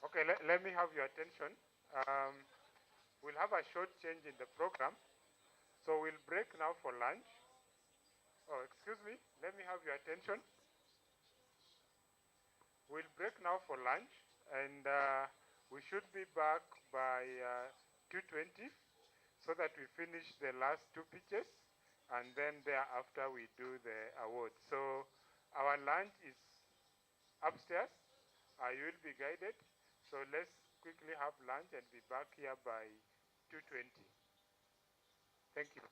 Okay, let me have your attention. We'll have a short change in the program. So we'll break now for lunch. Oh, excuse me. Let me have your attention. We'll break now for lunch, and we should be back by 2:20 so that we finish the last two pitches, and then thereafter we do the award. So our lunch is upstairs. You will be guided. So let's quickly have lunch and be back here by 2:20. Thank you.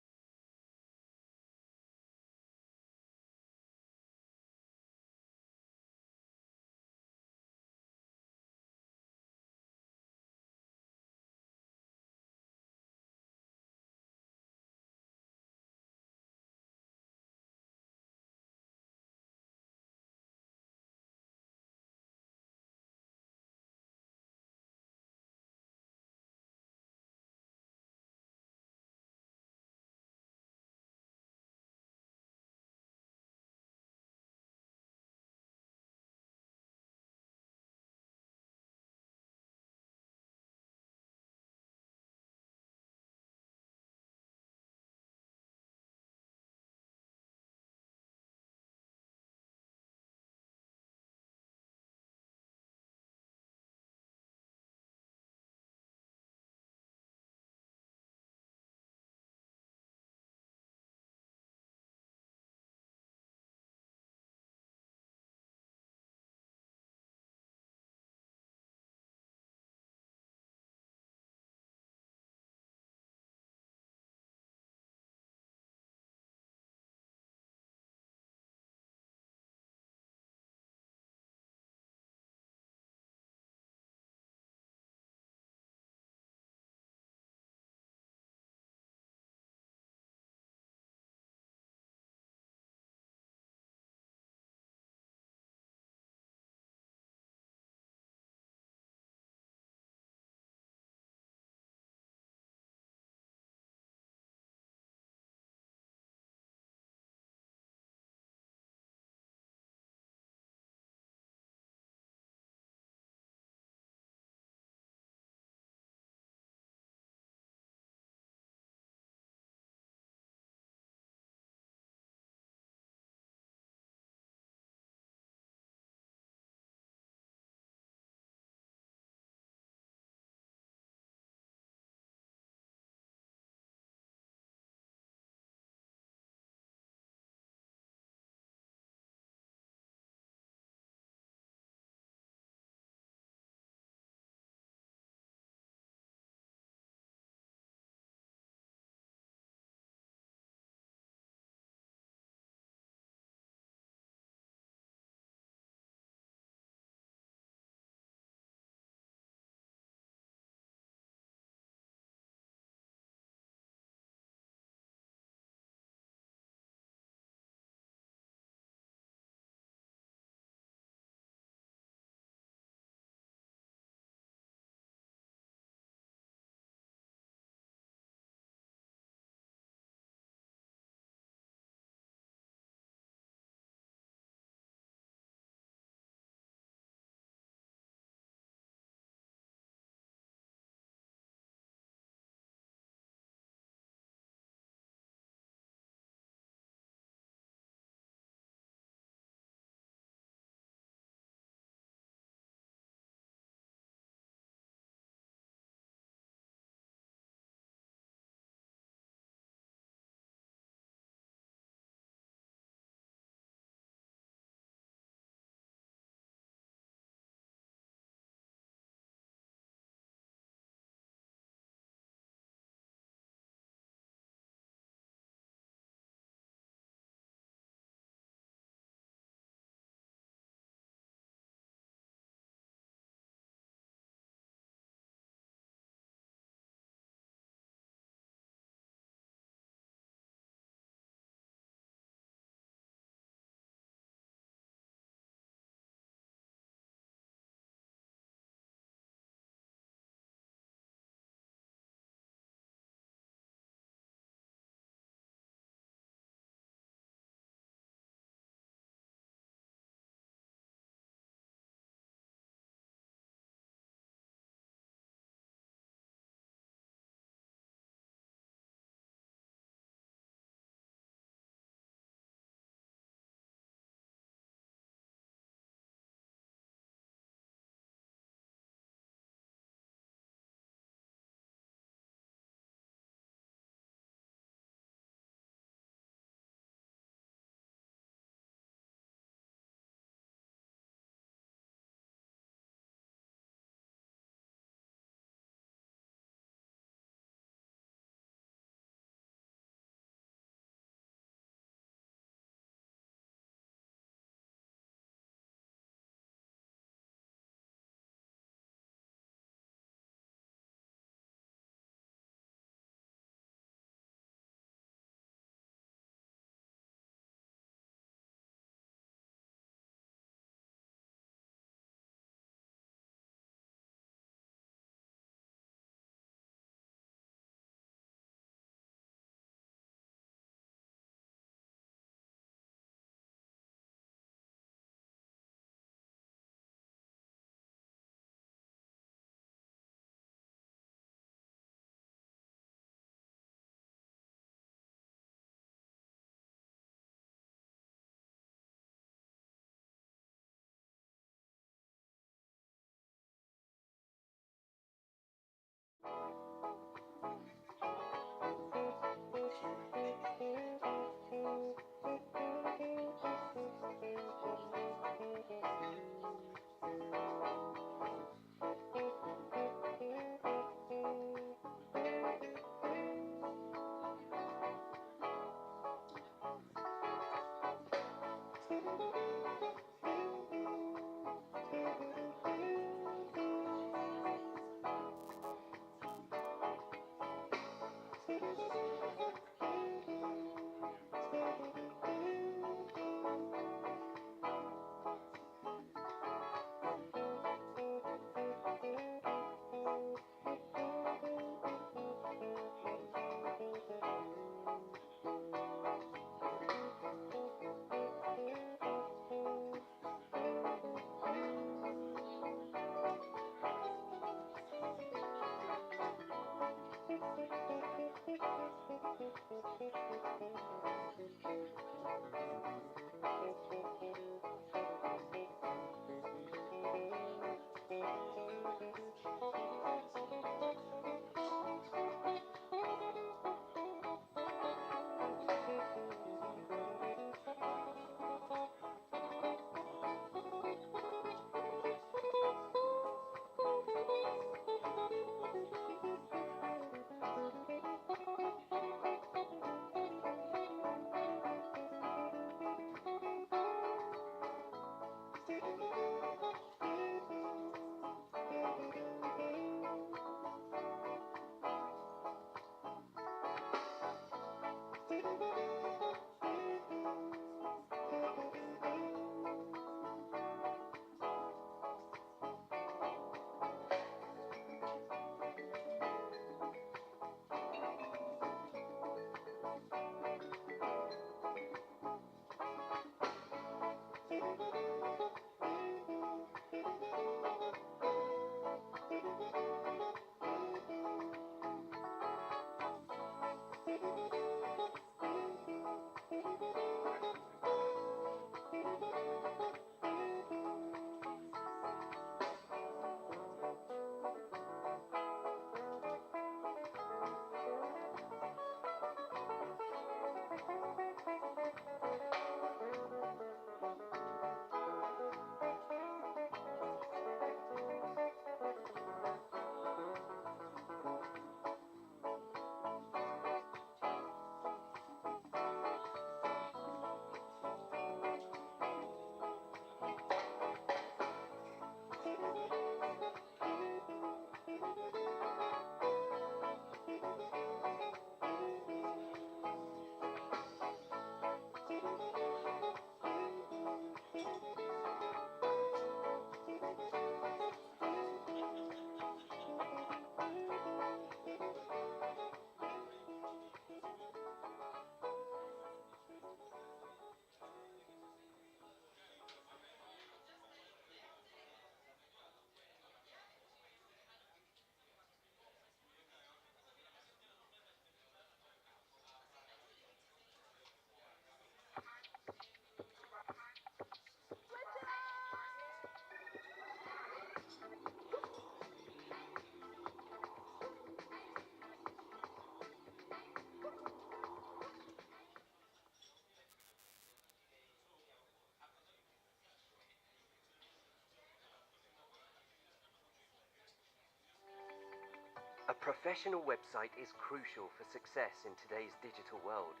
A professional website is crucial for success in today's digital world.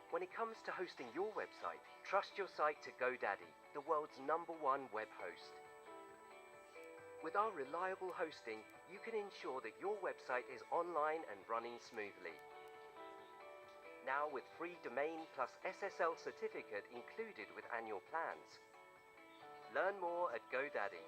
When it comes to hosting your website, trust your site to GoDaddy, the world's #1 web host. With our reliable hosting, you can ensure that your website is online and running smoothly. Now with free domain plus SSL certificate included with annual plans. Learn more at GoDaddy.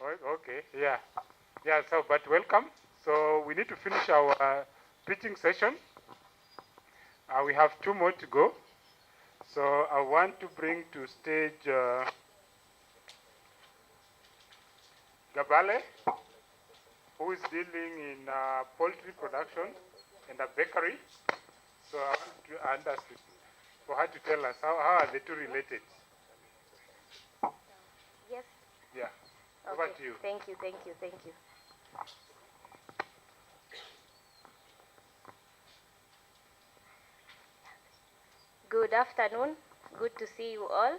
Okay, yeah. Yeah, so, but welcome. So we need to finish our pitching session. We have 2 more to go. So I want to bring to stage Gabale, who is dealing in poultry production and a bakery. So I want to understand for her to tell us how are the two related. Yes. Yeah. Okay. Over to you. Thank you, thank you, thank you. Good afternoon. Good to see you all.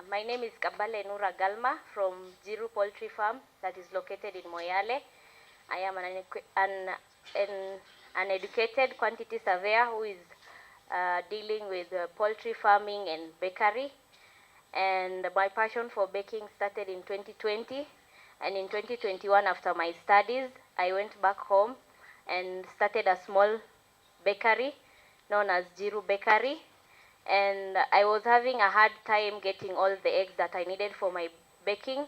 My name is Kabale Nura Galma from Jiru Poultry Farm that is located in Moyale. I am an educated quantity surveyor who is dealing with poultry farming and bakery. And my passion for baking started in 2020. And in 2021, after my studies, I went back home and started a small bakery known as Jiru Bakery. And I was having a hard time getting all the eggs that I needed for my baking.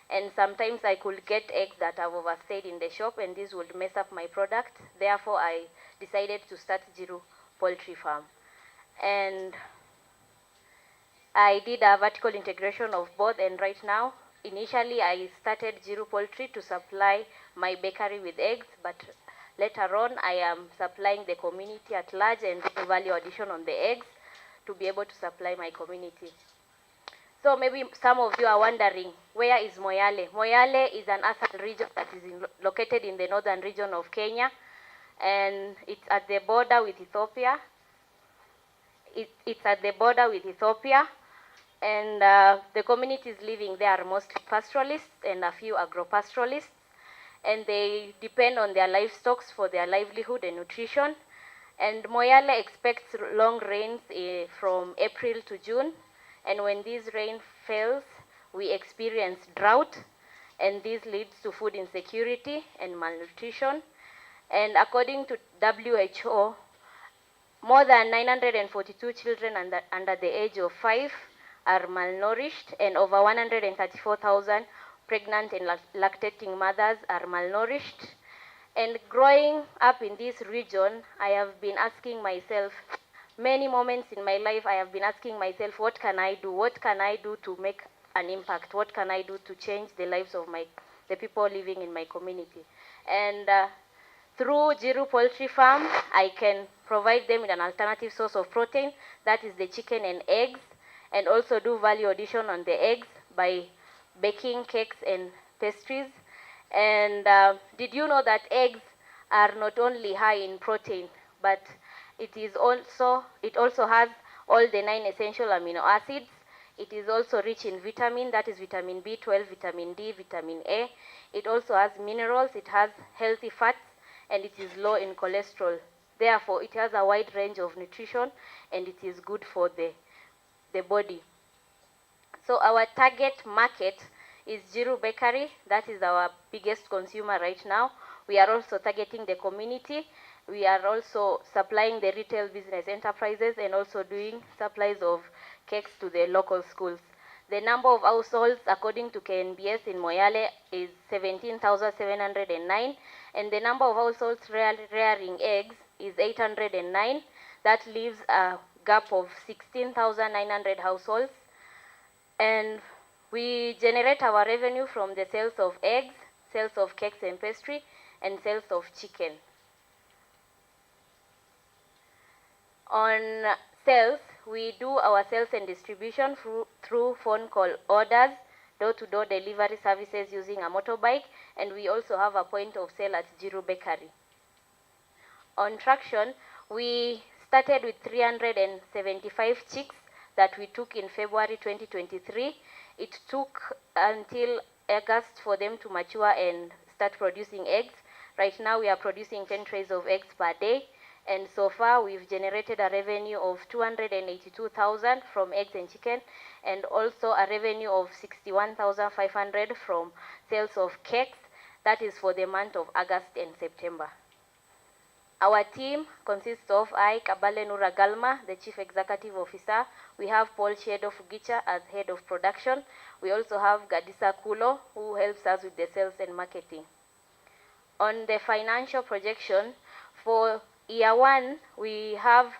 And sometimes I could get eggs that I've overstayed in the shop, and this would mess up my product. Therefore, I decided to start Jiru Poultry Farm. And I did a vertical integration of both, and right now, initially I started Jiru Poultry to supply my bakery with eggs, but later on I am supplying the community at large and doing value addition on the eggs to be able to supply my community. So maybe some of you are wondering, where is Moyale? Moyale is an asset region that is located in the northern region of Kenya, and it's at the border with Ethiopia. It's at the border with Ethiopia, and the communities living there are mostly pastoralists and a few agro-pastoralists, and they depend on their livestock for their livelihood and nutrition. And Moyale expects long rains from April to June, and when this rain fails, we experience drought, and this leads to food insecurity and malnutrition. And according to WHO, more than 942 children under the age of 5 are malnourished, and over 134,000 pregnant and lactating mothers are malnourished. And growing up in this region, I have been asking myself, many moments in my life, I have been asking myself, what can I do? What can I do to make an impact? What can I do to change the lives of the people living in my community? And through Jiru Poultry Farm, I can provide them with an alternative source of protein, that is the chicken and eggs, and also do value addition on the eggs by baking cakes and pastries. And did you know that eggs are not only high in protein, but it also has all the 9 essential amino acids. It is also rich in vitamin, that is vitamin B12, vitamin D, vitamin A. It also has minerals, it has healthy fats, and it is low in cholesterol. Therefore, it has a wide range of nutrition, and it is good for the body. So our target market is Jiru Bakery. That is our biggest consumer right now. We are also targeting the community. We are also supplying the retail business enterprises and also doing supplies of cakes to the local schools. The number of households, according to KNBS in Moyale, is 17,709, and the number of households rearing eggs is 809. That leaves a gap of 16,900 households. And we generate our revenue from the sales of eggs, sales of cakes and pastry, and sales of chicken. On sales, we do our sales and distribution through phone call orders, door-to-door delivery services using a motorbike, and we also have a point of sale at Jiru Bakery. On traction, we started with 375 chicks that we took in February 2023. It took until August for them to mature and start producing eggs. Right now we are producing 10 trays of eggs per day, and so far we've generated a revenue of 282,000 from eggs and chicken, and also a revenue of 61,500 from sales of cakes. That is for the month of August and September. Our team consists of I, Kabale Nura Galma, the Chief Executive Officer. We have Paul Chedo Fugicha as Head of Production. We also have Gadisa Kulo, who helps us with the sales and marketing. On the financial projection, for year one, we have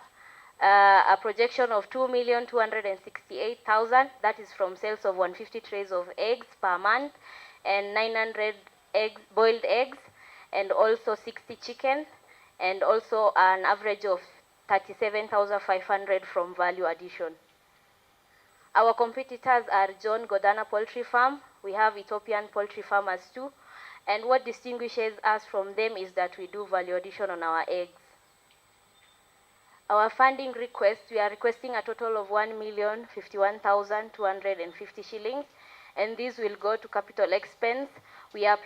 a projection of 2,268,000. That is from sales of 150 trays of eggs per month and 900 boiled eggs, and also 60 chicken, and also an average of 37,500 from value addition. Our competitors are John Godana Poultry Farm. We have Ethiopian poultry farmers too. And what distinguishes us from them is that we do value addition on our eggs. Our funding request, we are requesting a total of 1,051,250 shillings, and these will go to capital expense. We are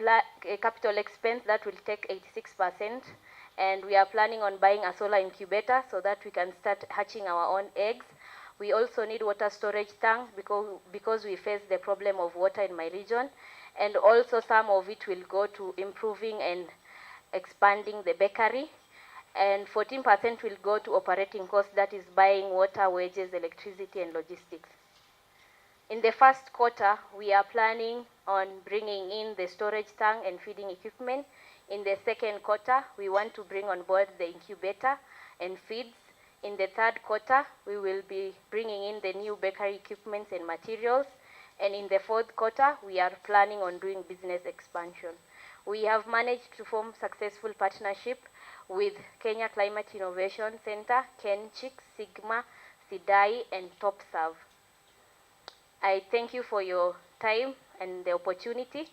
a capital expense that will take 86%, and we are planning on buying a solar incubator so that we can start hatching our own eggs. We also need water storage tank because we face the problem of water in my region, and also some of it will go to improving and expanding the bakery, and 14% will go to operating costs, that is buying water, wages, electricity, and logistics. In the first quarter, we are planning on bringing in the storage tank and feeding equipment. In the second quarter, we want to bring on board the incubator and feeds. In the third quarter, we will be bringing in the new bakery equipments and materials. And in the fourth quarter, we are planning on doing business expansion. We have managed to form successful partnership with Kenya Climate Innovation Center, KenCHIC, Sigma, SIDAI, and TopServe. I thank you for your time and the opportunity.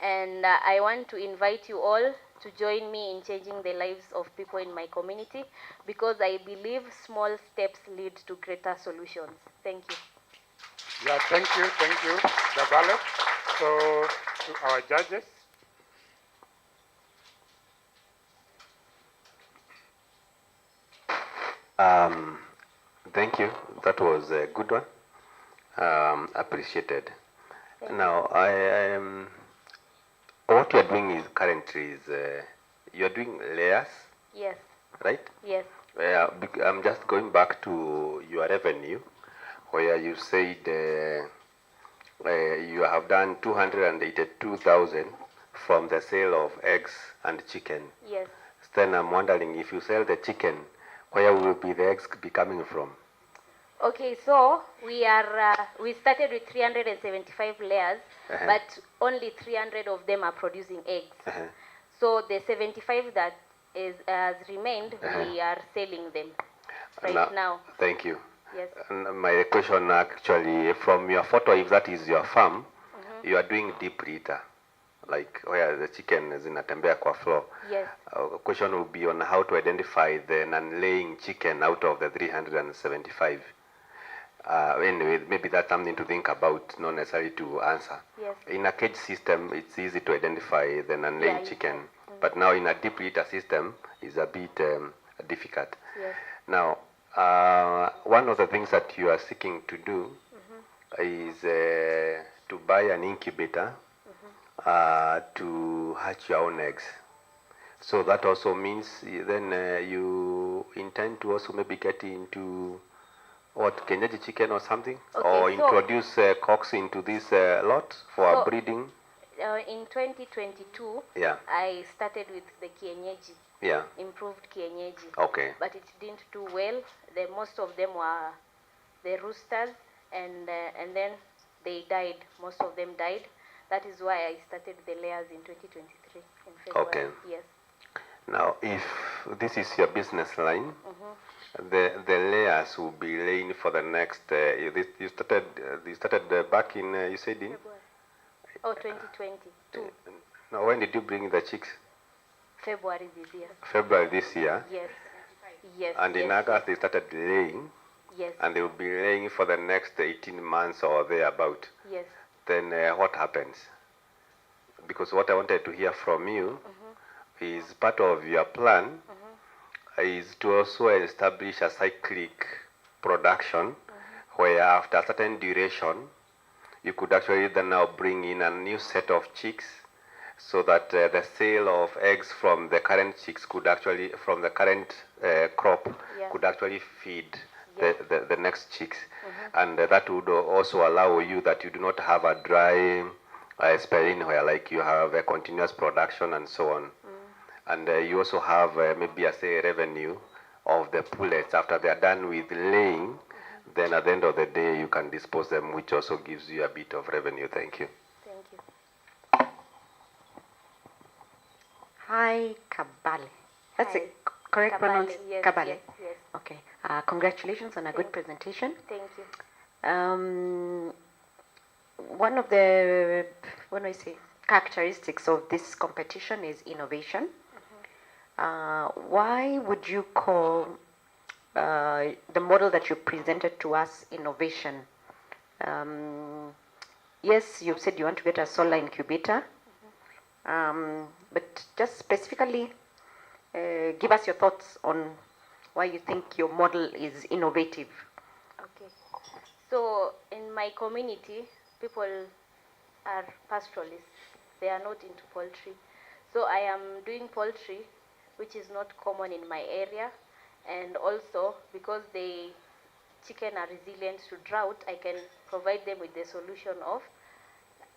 And I want to invite you all to join me in changing the lives of people in my community, because I believe small steps lead to greater solutions. Thank you. Yeah, thank you, Dabale. So, to our judges. Thank you. That was a good one. Appreciated. Now, what you are doing is currently is you are doing layers. Yes. Right? Yes. I'm just going back to your revenue, where you said you have done 282,000 from the sale of eggs and chicken. Yes. Then I'm wondering, if you sell the chicken, where will be the eggs be coming from? Okay, so we started with 375 layers, but only 300 of them are producing eggs. So the 75 that has remained, we are selling them now. Thank you. Yes. And my question actually, from your photo, if that is your farm, you are doing deep litter, like where the chicken is in a tembea kwa floor. Yes. Question will be on how to identify the non-laying chicken out of the 375. Anyway, maybe that's something to think about, not necessarily to answer. Yes. In a cage system, it's easy to identify the non-laying chicken, but now in a deep litter system, it's a bit difficult. Yes. Now, one of the things that you are seeking to do is to buy an incubator to hatch your own eggs. So that also means then you intend to also maybe get into what, Kenyaji chicken or something? Okay, or introduce cocks into this lot for breeding? In 2022, yeah, I started with the kienyeji. Yeah. Improved kienyeji. Okay. But it didn't do well. Most of them were the roosters, and then they died. Most of them died. That is why I started the layers in 2023 in February. Okay. Yes. Now, if this is your business line, the layers will be laying for the next. You started back in you said in February. Oh, 2022. Now, when did you bring the chicks? February this year. February this year. Yes. Yes. And in August they started laying. Yes. And they will be laying for the next 18 months or thereabout. Yes. Then what happens? Because what I wanted to hear from you is part of your plan is to also establish a cyclic production where after a certain duration you could actually then now bring in a new set of chicks so that the sale of eggs from the current chicks could actually, from the current crop, could actually feed the next chicks. And that would also allow you that you do not have a dry spelling where like you have a continuous production and so on. And you also have maybe a say revenue of the pullets after they are done with laying. Then at the end of the day you can dispose them, which also gives you a bit of revenue. Thank you. Thank you. Hi, Kabale. That's Hi. the correct Kabale, pronunciation? yes, Kabale. yes. Okay. Congratulations on a good presentation. Thank you. One of the, what do I say, characteristics of this competition is innovation. Why would you call the model that you presented to us innovation? Yes, you said you want to get a solar incubator, but just specifically give us your thoughts on why you think your model is innovative. Okay. So in my community, people are pastoralists. They are not into poultry. So I am doing poultry, which is not common in my area. And also, because the chicken are resilient to drought, I can provide them with the solution of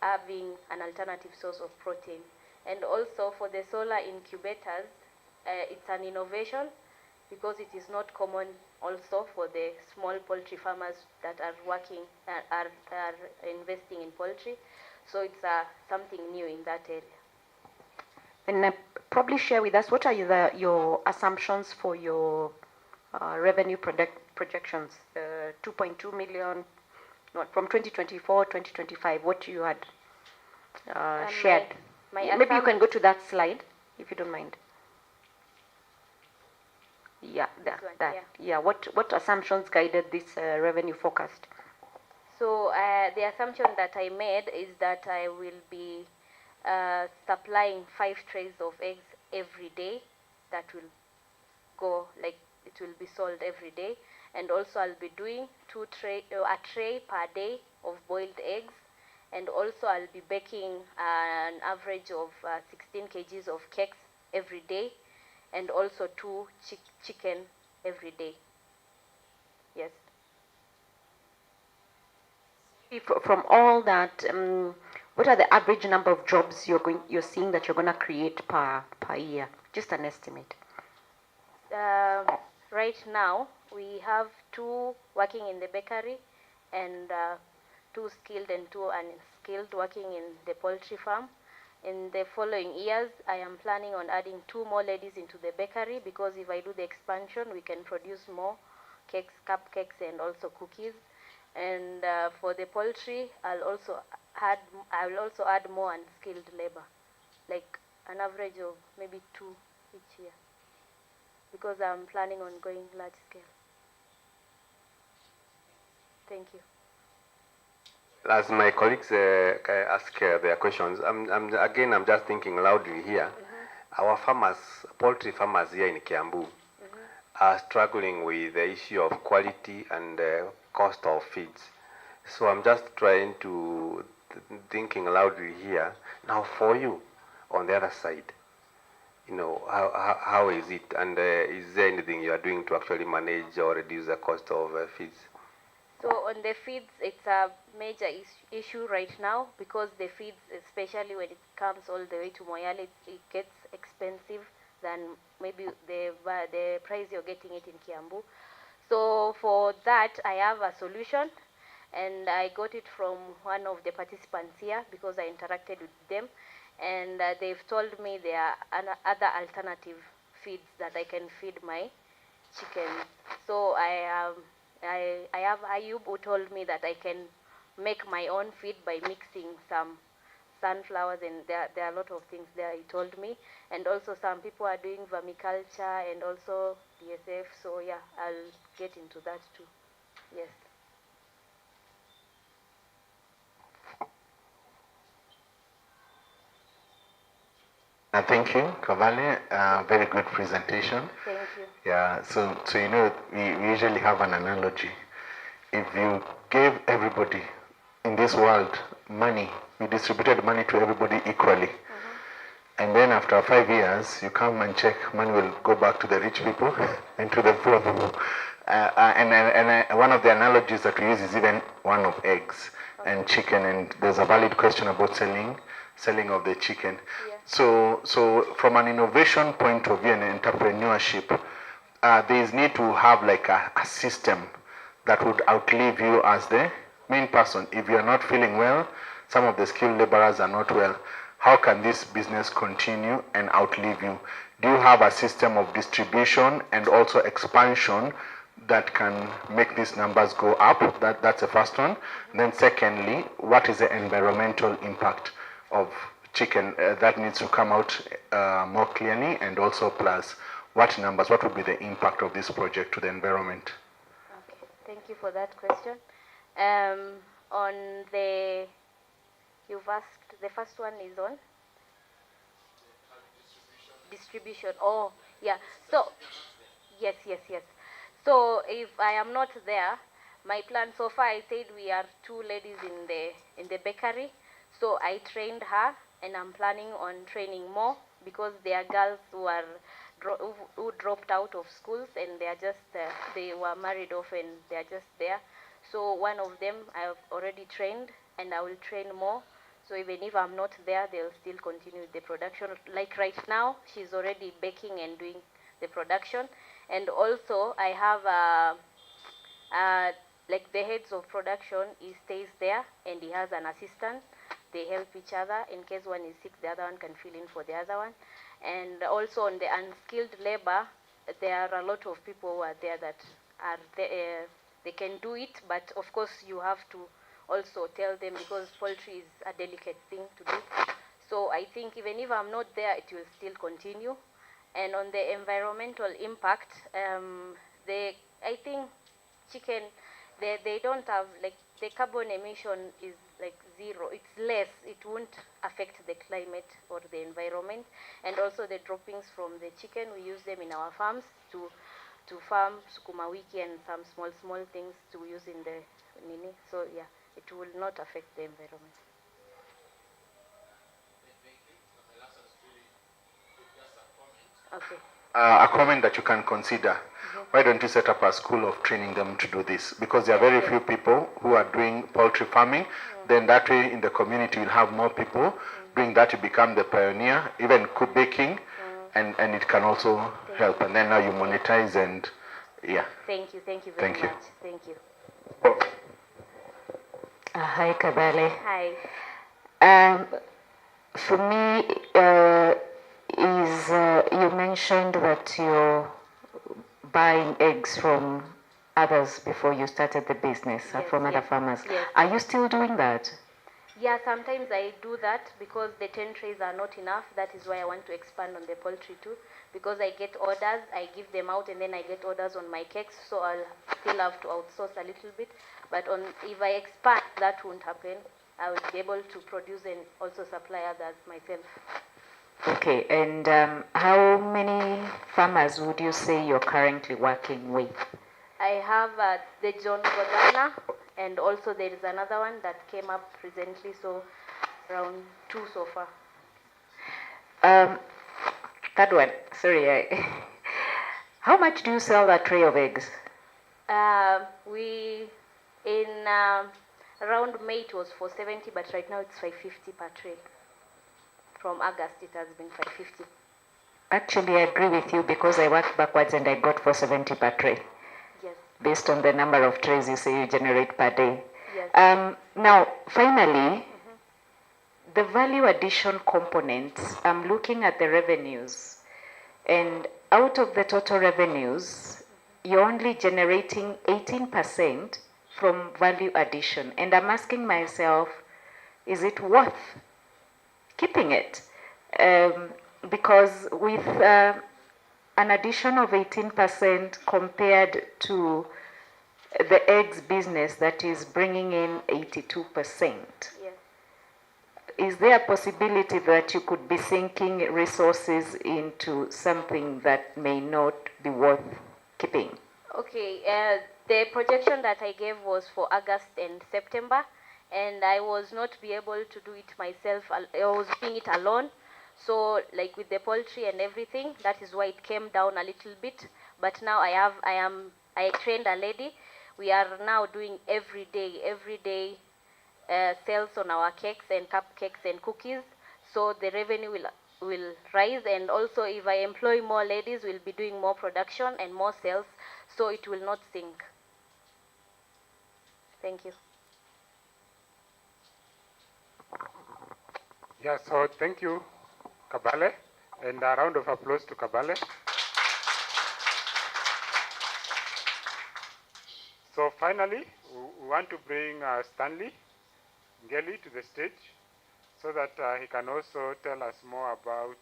having an alternative source of protein. And also for the solar incubators, it's an innovation because it is not common also for the small poultry farmers that are working, are investing in poultry. So it's something new in that area. And probably share with us what are your assumptions for your revenue projections, 2.2 million, from 2024, 2025, what you had shared. Maybe you can go to that slide, if you don't mind. Yeah, yeah. What assumptions guided this revenue forecast? So the assumption that I made is that I will be supplying 5 trays of eggs every day. That will go, like, it will be sold every day. And also I'll be doing a tray per day of boiled eggs. And also I'll be baking an average of 16 kgs of cakes every day. And also 2 chicken every day. Yes. From all that, what are the average number of jobs you're seeing that you're going to create per year? Just an estimate. Right now, we have 2 working in the bakery and 2 skilled and 2 unskilled working in the poultry farm. In the following years, I am planning on adding 2 more ladies into the bakery because if I do the expansion, we can produce more cakes, cupcakes, and also cookies. And for the poultry, I will also add more unskilled labor, like an average of maybe 2 each year, because I'm planning on going large scale. Thank you. As my colleagues ask their questions, I'm just thinking loudly here. Our farmers, poultry farmers here in Kiambu, are struggling with the issue of quality and cost of feeds. So I'm just trying to thinking loudly here. Now for you, on the other side, you know, how is it? And is there anything you are doing to actually manage or reduce the cost of feeds? So on the feeds, it's a major issue right now because the feeds, especially when it comes all the way to Moyale, it gets expensive than maybe the price you're getting it in Kiambu. So for that, I have a solution, and I got it from one of the participants here because I interacted with them, and they've told me there are other alternative feeds that I can feed my chickens. So I have Ayub who told me that I can make my own feed by mixing some sunflowers, and there are a lot of things there, he told me. And also some people are doing vermiculture and also DSF, so yeah, I'll get into that too. Yes. Thank you, Kavale. Very good presentation. Thank you. Yeah, so you know, we usually have an analogy. If you gave everybody in this world money, we distributed money to everybody equally. and then after 5 years, you come and check, money will go back to the rich people and to the poor people. One of the analogies that we use is even one of eggs and chicken, and there's a valid question about selling of the chicken. Yeah. So from an innovation point of view and entrepreneurship, there is need to have like a system that would outlive you as the main person. If you're not feeling well, some of the skilled laborers are not well, how can this business continue and outlive you? Do you have a system of distribution and also expansion that can make these numbers go up? That's the first one. Then secondly, what is the environmental impact of chicken? That needs to come out more clearly, and also plus what numbers, what would be the impact of this project to the environment? Okay, thank you for that question. On the, you've asked, the first one is on? Distribution. Oh, yeah. So, yes. So if I am not there, my plan so far, I said we are 2 ladies in the bakery. So I trained her, and I'm planning on training more, because there are girls who dropped out of schools, and they are just they were married off, and they are just there. So one of them I have already trained, and I will train more. So even if I'm not there, they'll still continue the production. Like right now, she's already baking and doing the production. And also, I have like the heads of production, he stays there, and he has an assistant. They help each other. In case one is sick, the other one can fill in for the other one. And also on the unskilled labor, there are a lot of people who are there that are there, they can do it, but of course you have to also tell them, because poultry is a delicate thing to do. So I think even if I'm not there, it will still continue. And on the environmental impact, I think chicken, they don't have, like, the carbon emission is like 0. It's less. It won't affect the climate or the environment. And also the droppings from the chicken, we use them in our farms to farm sukuma wiki and some small things to use in the nini. So yeah, it will not affect the environment. Okay. A comment that you can consider. Why don't you set up a school of training them to do this? Because there are very few people who are doing poultry farming. Then that way in the community you'll have more people doing that. You become the pioneer, even cook baking, and it can also help. And then now you monetize, and yeah. Thank you very much. Thank you. Hi, Kabale. Hi. For me, you mentioned that you're buying eggs from others before you started the business, from other farmers. Yes. Are you still doing that? Yeah, sometimes I do that because the 10 trays are not enough. That is why I want to expand on the poultry too, because I get orders, I give them out, and then I get orders on my cakes, so I'll still have to outsource a little bit. But if I expand, that won't happen. I will be able to produce and also supply others myself. Okay, and how many farmers would you say you're currently working with? I have the John Godana, and also there is another one that came up recently, so around 2 so far. Third one, sorry. How much do you sell that tray of eggs? Around May it was 470, but right now it's 550 per tray. From August it has been 550. Actually, I agree with you, because I worked backwards and I got 470 per tray. Yes. Based on the number of trays you say you generate per day. Yes. Now, finally, the value addition components, I'm looking at the revenues, and out of the total revenues, you're only generating 18% from value addition. And I'm asking myself, is it worth keeping it? Because with an addition of 18% compared to the eggs business that is bringing in 82%, Yes. is there a possibility that you could be sinking resources into something that may not be worth keeping? Okay, the projection that I gave was for August and September, and I was not be able to do it myself. I was doing it alone. So like with the poultry and everything, that is why it came down a little bit. But now I trained a lady. We are now doing every day sales on our cakes and cupcakes and cookies. So the revenue will rise, and also if I employ more ladies, we'll be doing more production and more sales, so it will not sink. Thank you. Yeah, so thank you, Kabale, and a round of applause to Kabale. So finally, we want to bring Stanley Ngeli to the stage so that he can also tell us more about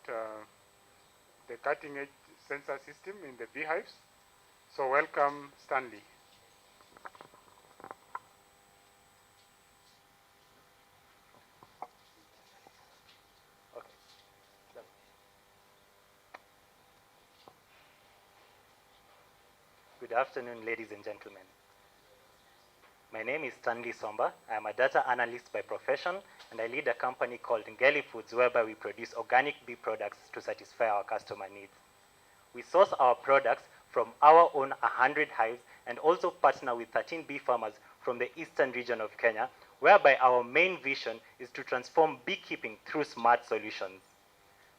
the cutting edge sensor system in the beehives. So welcome, Stanley. Good afternoon, ladies and gentlemen. My name is Stanley Somba. I am a data analyst by profession, and I lead a company called Ngeli Foods, whereby we produce organic bee products to satisfy our customer needs. We source our products from our own 100 hives and also partner with 13 bee farmers from the eastern region of Kenya, whereby our main vision is to transform beekeeping through smart solutions.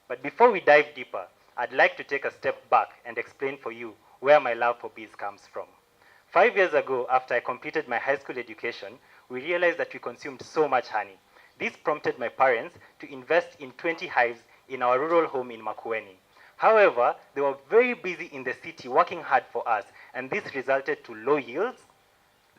But before we dive deeper, I'd like to take a step back and explain for you where my love for bees comes from. 5 years ago, after I completed my high school education, we realized that we consumed so much honey. This prompted my parents to invest in 20 hives in our rural home in Makueni. However, they were very busy in the city working hard for us, and this resulted to low yields,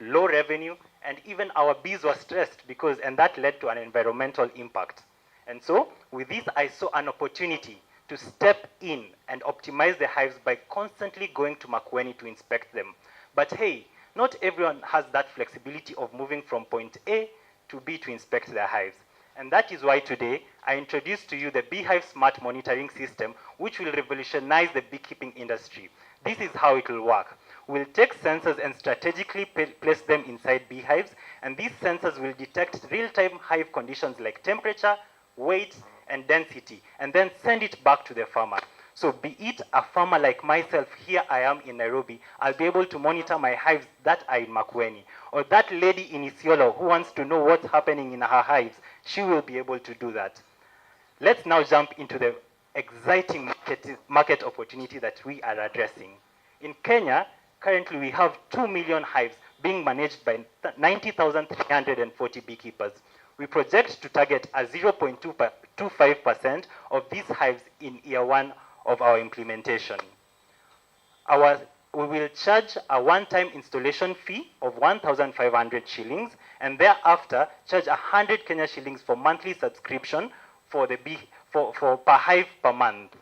low revenue, and even our bees were stressed and that led to an environmental impact. And so, with this, I saw an opportunity to step in and optimize the hives by constantly going to Makueni to inspect them. But hey, not everyone has that flexibility of moving from point A to B to inspect their hives. And that is why today, I introduce to you the Beehive Smart Monitoring System, which will revolutionize the beekeeping industry. This is how it will work. We'll take sensors and strategically place them inside beehives, and these sensors will detect real-time hive conditions like temperature, weight, and density, and then send it back to the farmer. So be it a farmer like myself, here I am in Nairobi, I'll be able to monitor my hives that are in Makueni. Or that lady in Isiolo who wants to know what's happening in her hives, she will be able to do that. Let's now jump into the exciting market opportunity that we are addressing. In Kenya, currently we have 2 million hives being managed by 90,340 beekeepers. We project to target a 0.25% of these hives in year one of our implementation. We will charge a one-time installation fee of 1,500 shillings, and thereafter charge 100 Kenya shillings for monthly subscription for per hive per month.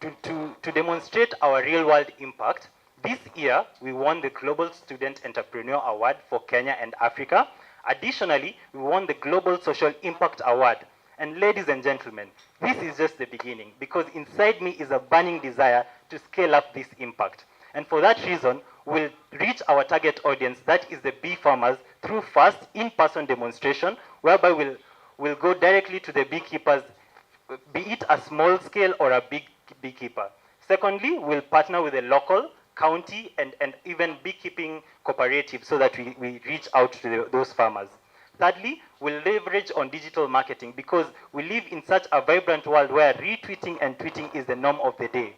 To demonstrate our real-world impact, this year we won the Global Student Entrepreneur Award for Kenya and Africa. Additionally, we won the Global Social Impact Award. And ladies and gentlemen, this is just the beginning, because inside me is a burning desire to scale up this impact. And for that reason, we'll reach our target audience, that is the bee farmers, through first in-person demonstration, whereby we'll go directly to the beekeepers, be it a small scale or a big beekeeper. Secondly, we'll partner with a local, county, and even beekeeping cooperative so that we reach out to those farmers. Thirdly, we'll leverage on digital marketing, because we live in such a vibrant world where retweeting and tweeting is the norm of the day.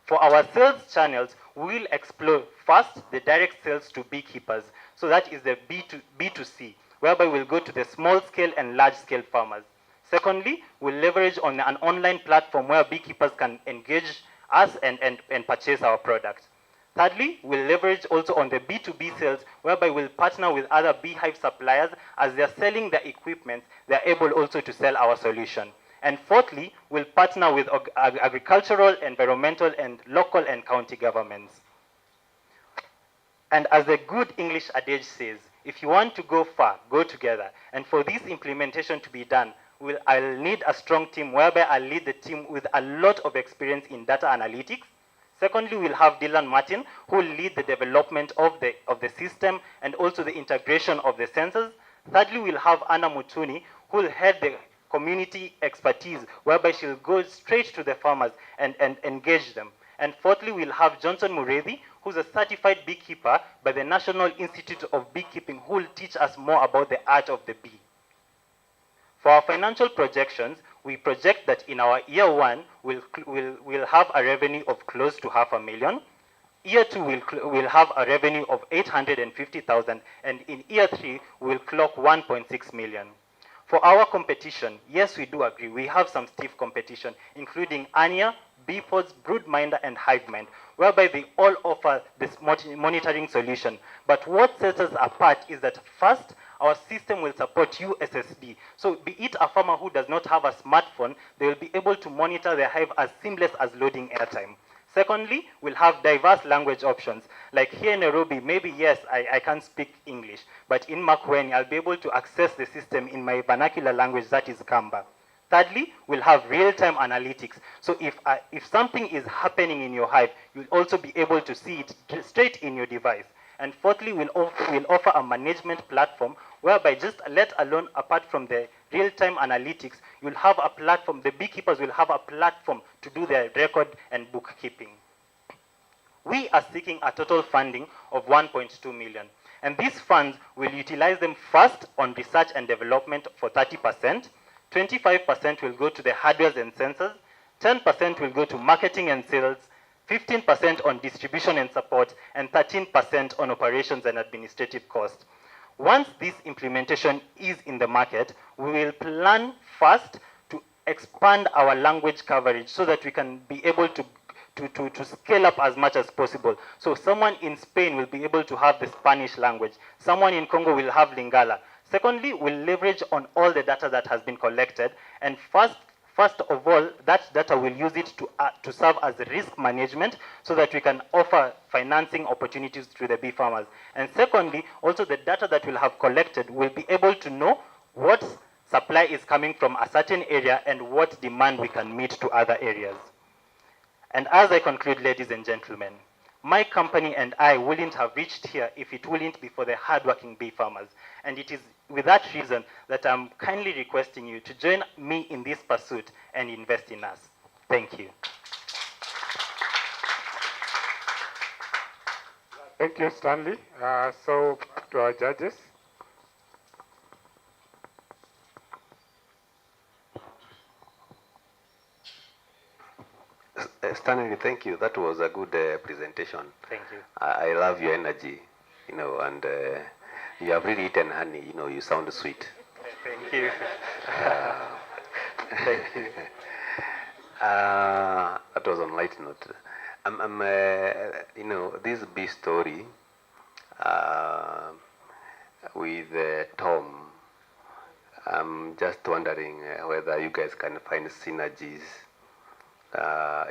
For our sales channels, we'll explore first the direct sales to beekeepers. So that is the B2C, whereby we'll go to the small scale and large scale farmers. Secondly, we'll leverage on an online platform where beekeepers can engage us and purchase our products. Thirdly, we'll leverage also on the B2B sales, whereby we'll partner with other beehive suppliers. As they're selling their equipment, they're able also to sell our solution. And fourthly, we'll partner with agricultural, environmental, and local and county governments. And as the good English adage says, if you want to go far, go together. And for this implementation to be done, I'll need a strong team, whereby I'll lead the team with a lot of experience in data analytics. Secondly, we'll have Dylan Martin, who will lead the development of the system and also the integration of the sensors. Thirdly, we'll have Anna Mutuni, who will head the community expertise, whereby she'll go straight to the farmers and engage them. And fourthly, we'll have Johnson Mureithi, who's a certified beekeeper by the National Institute of Beekeeping, who will teach us more about the art of the bee. For our financial projections, we project that in our year one, we'll have a revenue of close to $500,000. Year two, we'll have a revenue of 850,000, and in year three, we'll clock 1.6 million. For our competition, yes, we do agree. We have some stiff competition, including Anya, Beepods, Broodminder, and Hivemind, whereby they all offer this monitoring solution. But what sets us apart is that first, our system will support USSD. So be it a farmer who does not have a smartphone, they will be able to monitor their hive as seamless as loading airtime. Secondly, we'll have diverse language options. Like here in Nairobi, maybe yes, I can't speak English, but in Makueni, I'll be able to access the system in my vernacular language, that is Kamba. Thirdly, we'll have real-time analytics. So if something is happening in your hive, you'll also be able to see it straight in your device. And fourthly, we'll offer a management platform whereby just let alone apart from the real-time analytics, you'll have a platform, the beekeepers will have a platform to do their record and bookkeeping. We are seeking a total funding of 1.2 million. And these funds will utilize them first on research and development for 30%, 25% will go to the hardware and sensors, 10% will go to marketing and sales, 15% on distribution and support, and 13% on operations and administrative costs. Once this implementation is in the market, we will plan first to expand our language coverage so that we can be able to scale up as much as possible. So someone in Spain will be able to have the Spanish language. Someone in Congo will have Lingala. Secondly, we'll leverage on all the data that has been collected. And first of all, that data will use it to serve as risk management so that we can offer financing opportunities to the bee farmers. And secondly, also the data that we'll have collected will be able to know what supply is coming from a certain area and what demand we can meet to other areas. And as I conclude, ladies and gentlemen, my company and I wouldn't have reached here if it wouldn't be for the hardworking bee farmers. And it is with that reason that I'm kindly requesting you to join me in this pursuit and invest in us. Thank you. Thank you, Stanley. So back to our judges. Stanley, thank you. That was a good presentation. Thank you. I love your energy, and you have really eaten honey. You sound sweet. Thank you. Thank you. That was on light note. This bee story with Tom. I'm just wondering whether you guys can find synergies.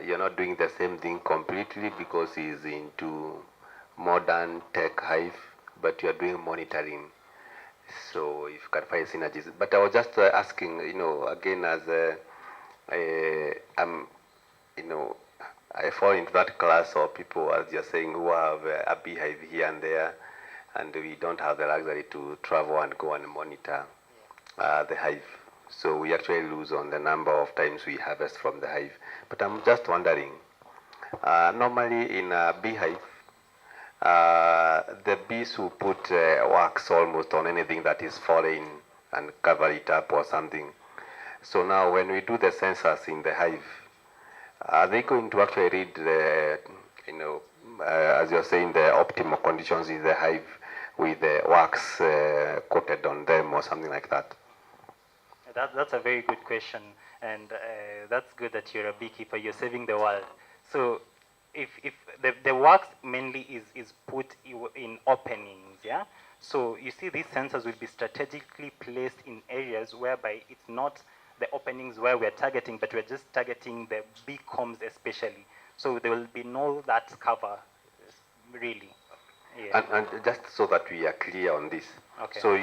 You're not doing the same thing completely because he's into modern tech hive, but you're doing monitoring. So if you can find synergies. But I was just asking, again, as I fall into that class of people, as you're saying, who have a beehive here and there, and we don't have the luxury to travel and go and monitor the hive. So we actually lose on the number of times we harvest from the hive. But I'm just wondering, normally in a beehive, the bees will put wax almost on anything that is foreign and cover it up or something. So now when we do the sensors in the hive, are they going to actually read the, as you're saying, the optimal conditions in the hive with the wax coated on them or something like that? That's a very good question, and that's good that you're a beekeeper. You're saving the world. So, if the wax mainly is put in openings, yeah. So you see, these sensors will be strategically placed in areas whereby it's not the openings where we're targeting, but we're just targeting the bee combs especially. So there will be no that cover, really. Yeah. And just so that we are clear on this. Okay. So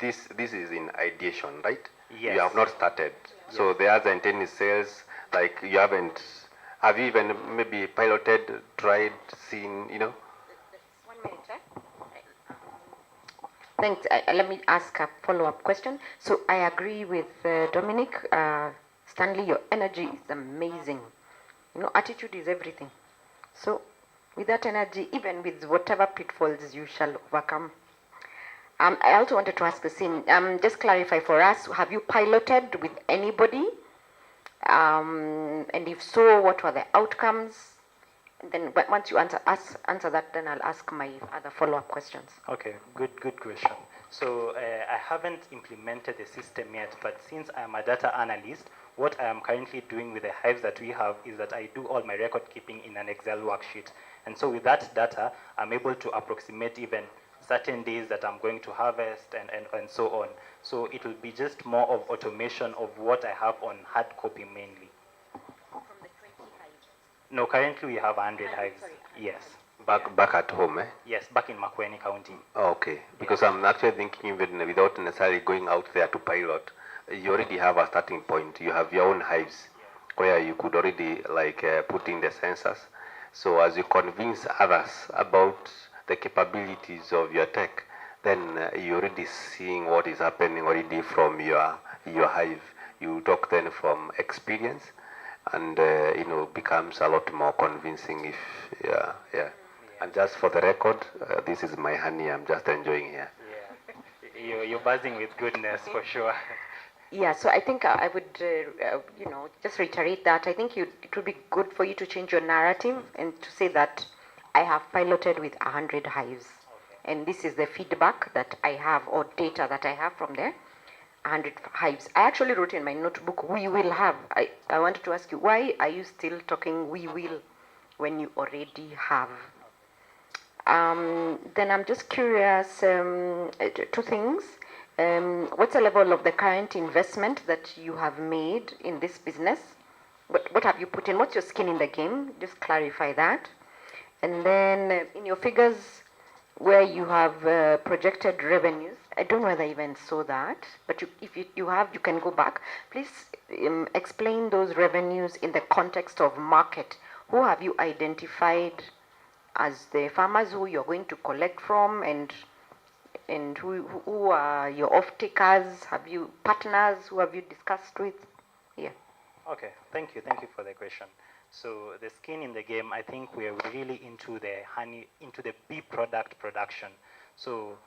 this is in ideation, right? Yes. You have not started. Yes. So there hasn't any sales, like you haven't, have you even maybe piloted, tried, seen, 1 minute, Thanks. Let me ask a follow-up question. So I agree with Dominic. Stanley, your energy is amazing. You know, attitude is everything. So with that energy, even with whatever pitfalls, you shall overcome. I also wanted to ask the same. Just clarify for us, have you piloted with anybody? And if so, what were the outcomes? And then once you answer that, then I'll ask my other follow-up questions. Okay, good question. So I haven't implemented the system yet, but since I'm a data analyst, what I am currently doing with the hives that we have is that I do all my record keeping in an Excel worksheet. And so with that data, I'm able to approximate even certain days that I'm going to harvest and so on. So it will be just more of automation of what I have on hard copy mainly. From the 20 hives? No, currently we have 100 hives. Sorry, 100. Yes. Back at home, eh? Yes, back in Makueni County. Okay, because I'm actually thinking even without necessarily going out there to pilot, you already have a starting point. You have your own hives where you could already put in the sensors. So as you convince others about the capabilities of your tech, then you're already seeing what is happening already from your hive. You talk then from experience, and becomes a lot more convincing. Yeah. And just for the record, this is my honey. I'm just enjoying here. Yeah, you're buzzing with goodness for sure. Yeah, so I think I would, just reiterate that. I think it would be good for you to change your narrative and to say that I have piloted with 100 hives. Okay. And this is the feedback that I have or data that I have from there, 100 hives. I actually wrote in my notebook, we will have. I wanted to ask you, why are you still talking we will when you already have? Then I'm just curious, two things. What's the level of the current investment that you have made in this business? What have you put in? What's your skin in the game? Just clarify that. And then in your figures where you have projected revenues, I don't know whether I even saw that, but if you have, you can go back. Please explain those revenues in the context of market. Who have you identified as the farmers who you're going to collect from, and who are your off-takers? Have you partners? Who have you discussed with? Yeah. Okay, thank you for the question. So the skin in the game, I think we are really into the bee product production. So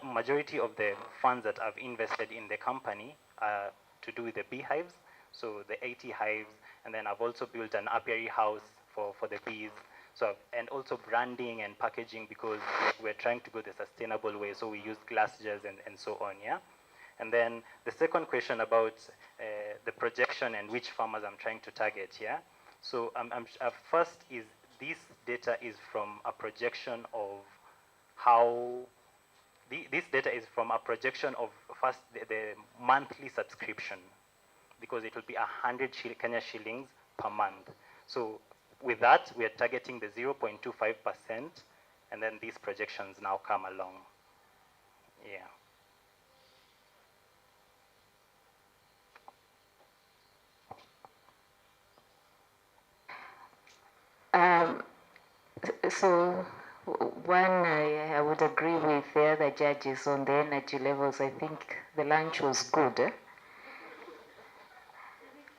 majority of the funds that I've invested in the company are to do with the beehives. So the 80 hives, and then I've also built an apiary house for the bees. So, and also branding and packaging, because we're trying to go the sustainable way. So we use glass jars and so on, yeah? And then the second question about the projection and which farmers I'm trying to target, yeah? So first is this data is from a projection of this data is from a projection of first the monthly subscription, because it will be 100 Kenya shillings per month. So with that, we are targeting the 0.25%, and then these projections now come along. Yeah. So one, I would agree with the other judges on the energy levels. I think the lunch was good.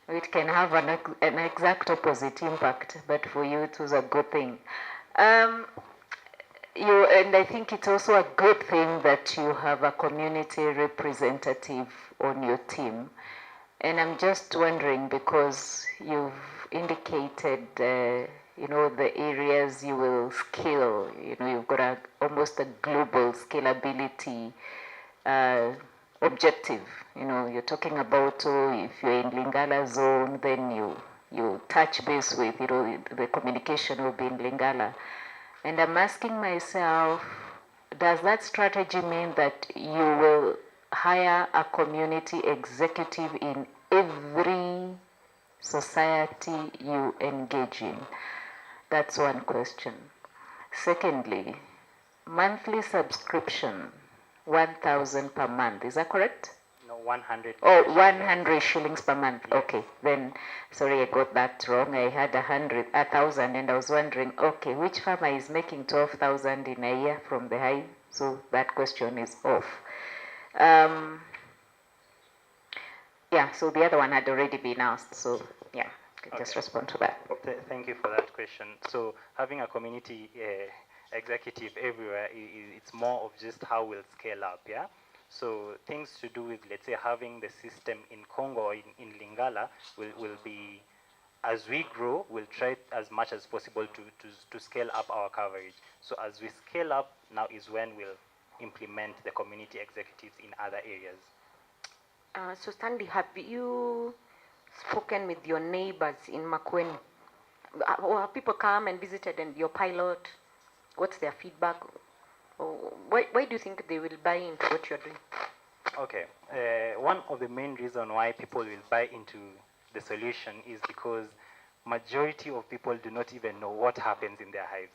It can have an exact opposite impact, but for you it was a good thing. And I think it's also a good thing that you have a community representative on your team. And I'm just wondering, because you've indicated, the areas you will scale. You've got almost a global scalability objective. You're talking about, if you're in Lingala zone, then you touch base with, the communication will be in Lingala. And I'm asking myself, does that strategy mean that you will hire a community executive in every society you engage in? That's one question. Secondly, monthly subscription, 1,000 per month. Is that correct? No, 100. Oh, 100 shillings per month. Yes. Okay, then, sorry, I got that wrong. I had 1,000, and I was wondering, okay, which farmer is making 12,000 in a year from the hive? So that question is off. Yeah, so the other one had already been asked, so yeah, just Okay. respond to that. Thank you for that question. So having a community executive everywhere, it's more of just how we'll scale up, yeah? So things to do with, let's say, having the system in Congo or in Lingala will be, as we grow, we'll try as much as possible to scale up our coverage. So as we scale up, now is when we'll implement the community executives in other areas. So Stanley, have you spoken with your neighbors in Makueni? Or have people come and visited and your pilot? What's their feedback? Or why do you think they will buy into what you're doing? Okay, one of the main reasons why people will buy into the solution is because majority of people do not even know what happens in their hives.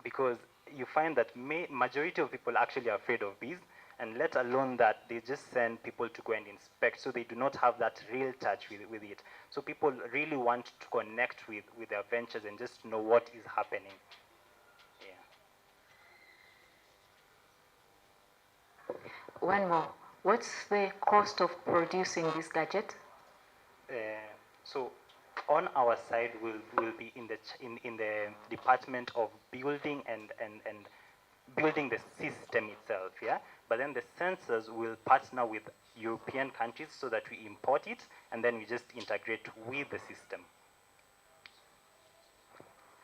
Because you find that majority of people actually are afraid of bees, and let alone that they just send people to go and inspect, so they do not have that real touch with it. So people really want to connect with their ventures and just know what is happening. Yeah. One more. What's the cost of producing this gadget? So on our side, we'll be in the department of building and building the system itself, yeah? But then the sensors will partner with European countries so that we import it, and then we just integrate with the system.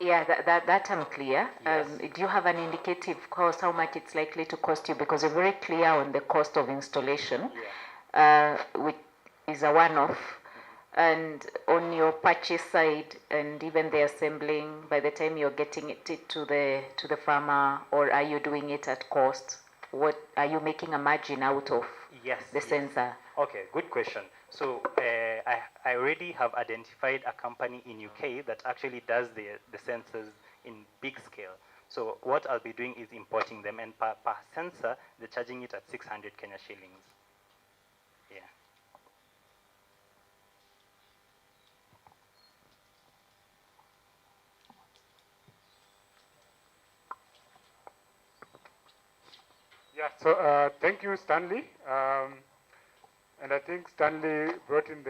Yeah, that I'm clear. Yes. Do you have an indicative cost, how much it's likely to cost you? Because you're very clear on the cost of installation, which is a one-off. And on your purchase side, and even the assembling, by the time you're getting it to the farmer, or are you doing it at cost? What are you making a margin out of? Yes. The sensor. Okay, good question. So I already have identified a company in UK that actually does the sensors in big scale. So what I'll be doing is importing them, and per sensor, they're charging it at 600 Kenya shillings. Yeah. Yeah, so thank you, Stanley. And I think Stanley brought in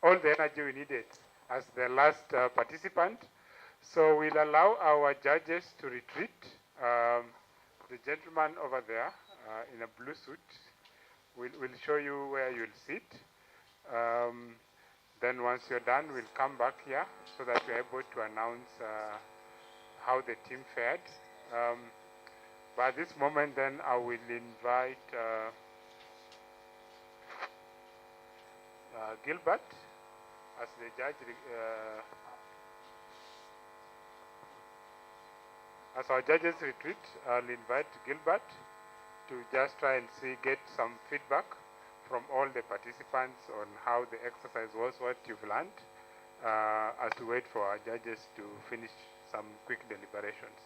all the energy we needed as the last participant. So we'll allow our judges to retreat. The gentleman over there in a blue suit will show you where you'll sit. Then once you're done, we'll come back here so that we're able to announce how the team fared. By this moment, then I will invite Gilbert as the judge. As our judges retreat, I'll invite Gilbert to just try and get some feedback from all the participants on how the exercise was, what you've learned, as we wait for our judges to finish some quick deliberations.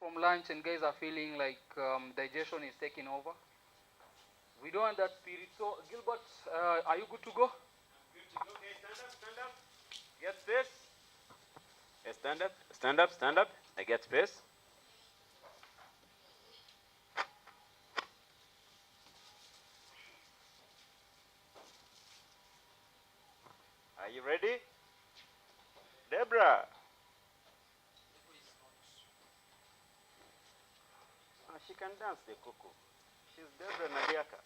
from lunch and guys are feeling like digestion is taking over. We don't want that spirit. So, Gilbert, are you good to go? Good to go. Okay, stand up, stand up. Get space. Okay, stand up, stand up, stand up. I get space. Are you ready? Deborah. Oh, she can dance the cuckoo. She's Deborah Nadiaka.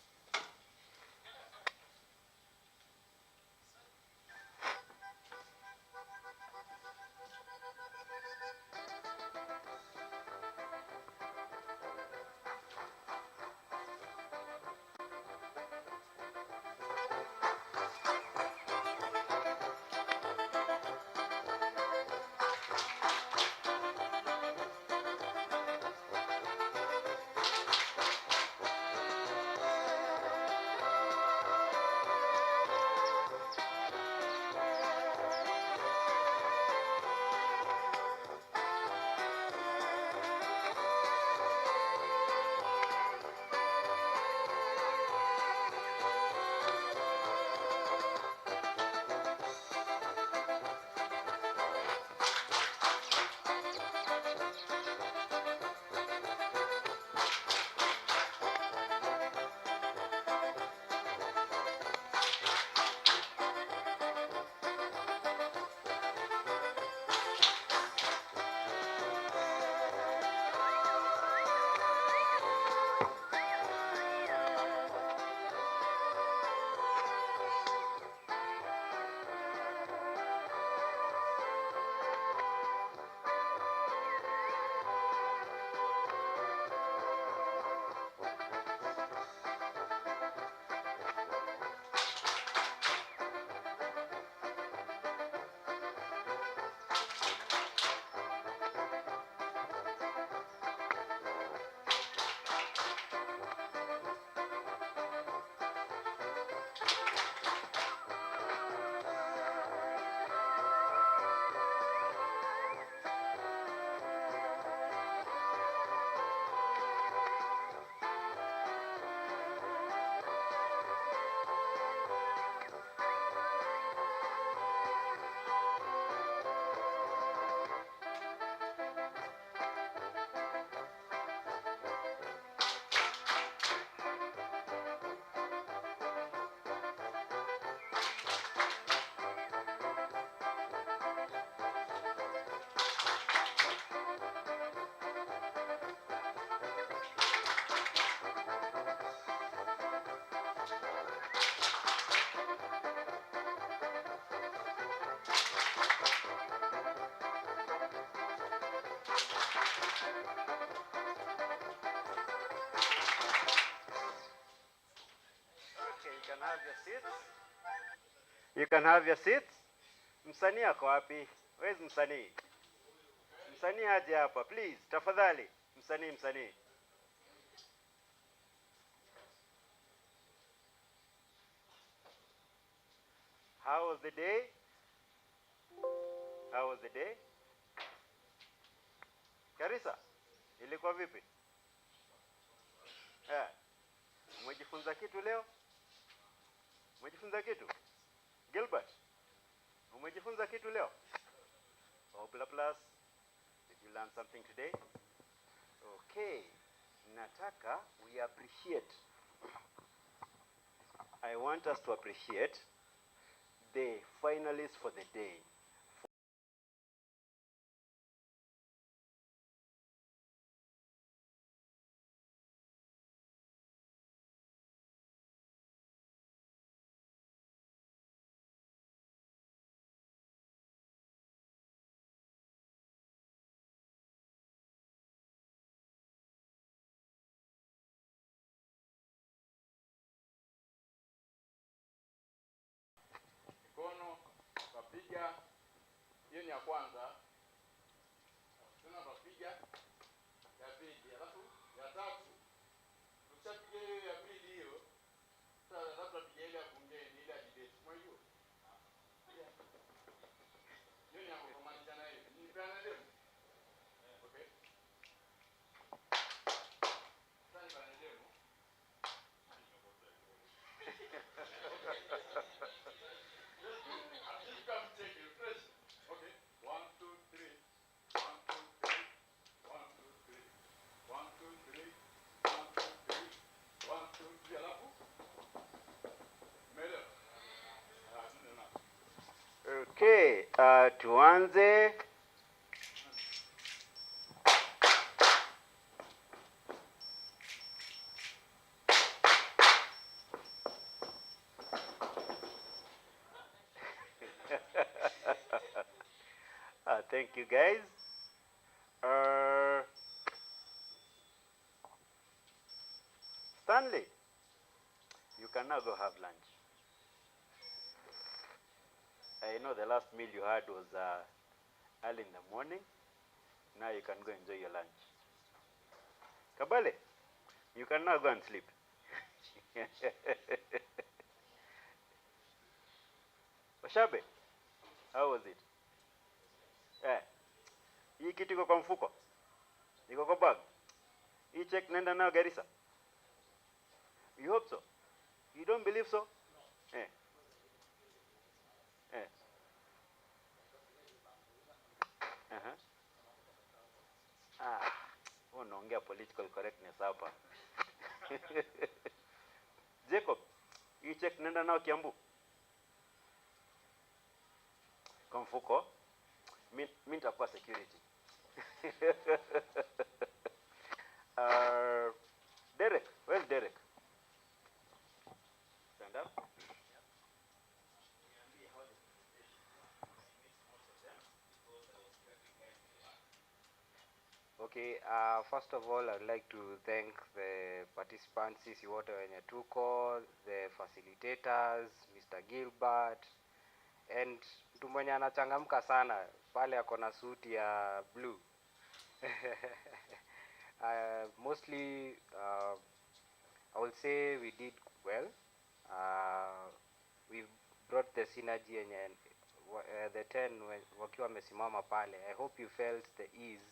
can have your seats. You can have your seats. Msanii ako wapi? Where's msanii? Msanii aje hapa, please. Tafadhali. Msanii. How was the day? How was the day? Karisa, ilikuwa vipi? Umejifunza kitu leo? Umejifunza kitu? Gilbert, umejifunza kitu leo? Oh, plus. Did you learn something today? Okay. Nataka we appreciate. I want us to appreciate the finalists for the day. Mikono tutapiga, hiyo ni ya kwanza. Tena tutapiga ya pili, alafu ya tatu. Tukishapiga hiyo ya pili hiyo, sasa tutapiga ile ya bungeni, ile ya debate. Kwa hiyo hiyo ni ya kumalizana hiyo. Ni peana leo. Okay. Tuanze. Thank you guys. Stanley, you can now go have lunch. I know the last meal you had was early in the morning. Now you can go enjoy your lunch. Kabale, you can now go and sleep. Oshabe, how was it? Hii kitu iko kwa mfuko? Iko kwa bag? Hii check nenda nayo Garissa? You hope so? You don't believe so? No. Unaongea political correctness hapa. Jacob, hii check nenda nao Kiambu? Kwa mfuko? Mimi nitakuwa security. Derek, where's Derek? Stand up. Okay, first of all, I'd like to thank the participants, sisi wote wenye tuko, the facilitators, Mr. Gilbert, and mtu mwenye anachangamka sana, pale ako na suit ya blue. Mostly, I will say we did well. We brought the synergy and the 10 wakiwa wamesimama pale. I hope you felt the ease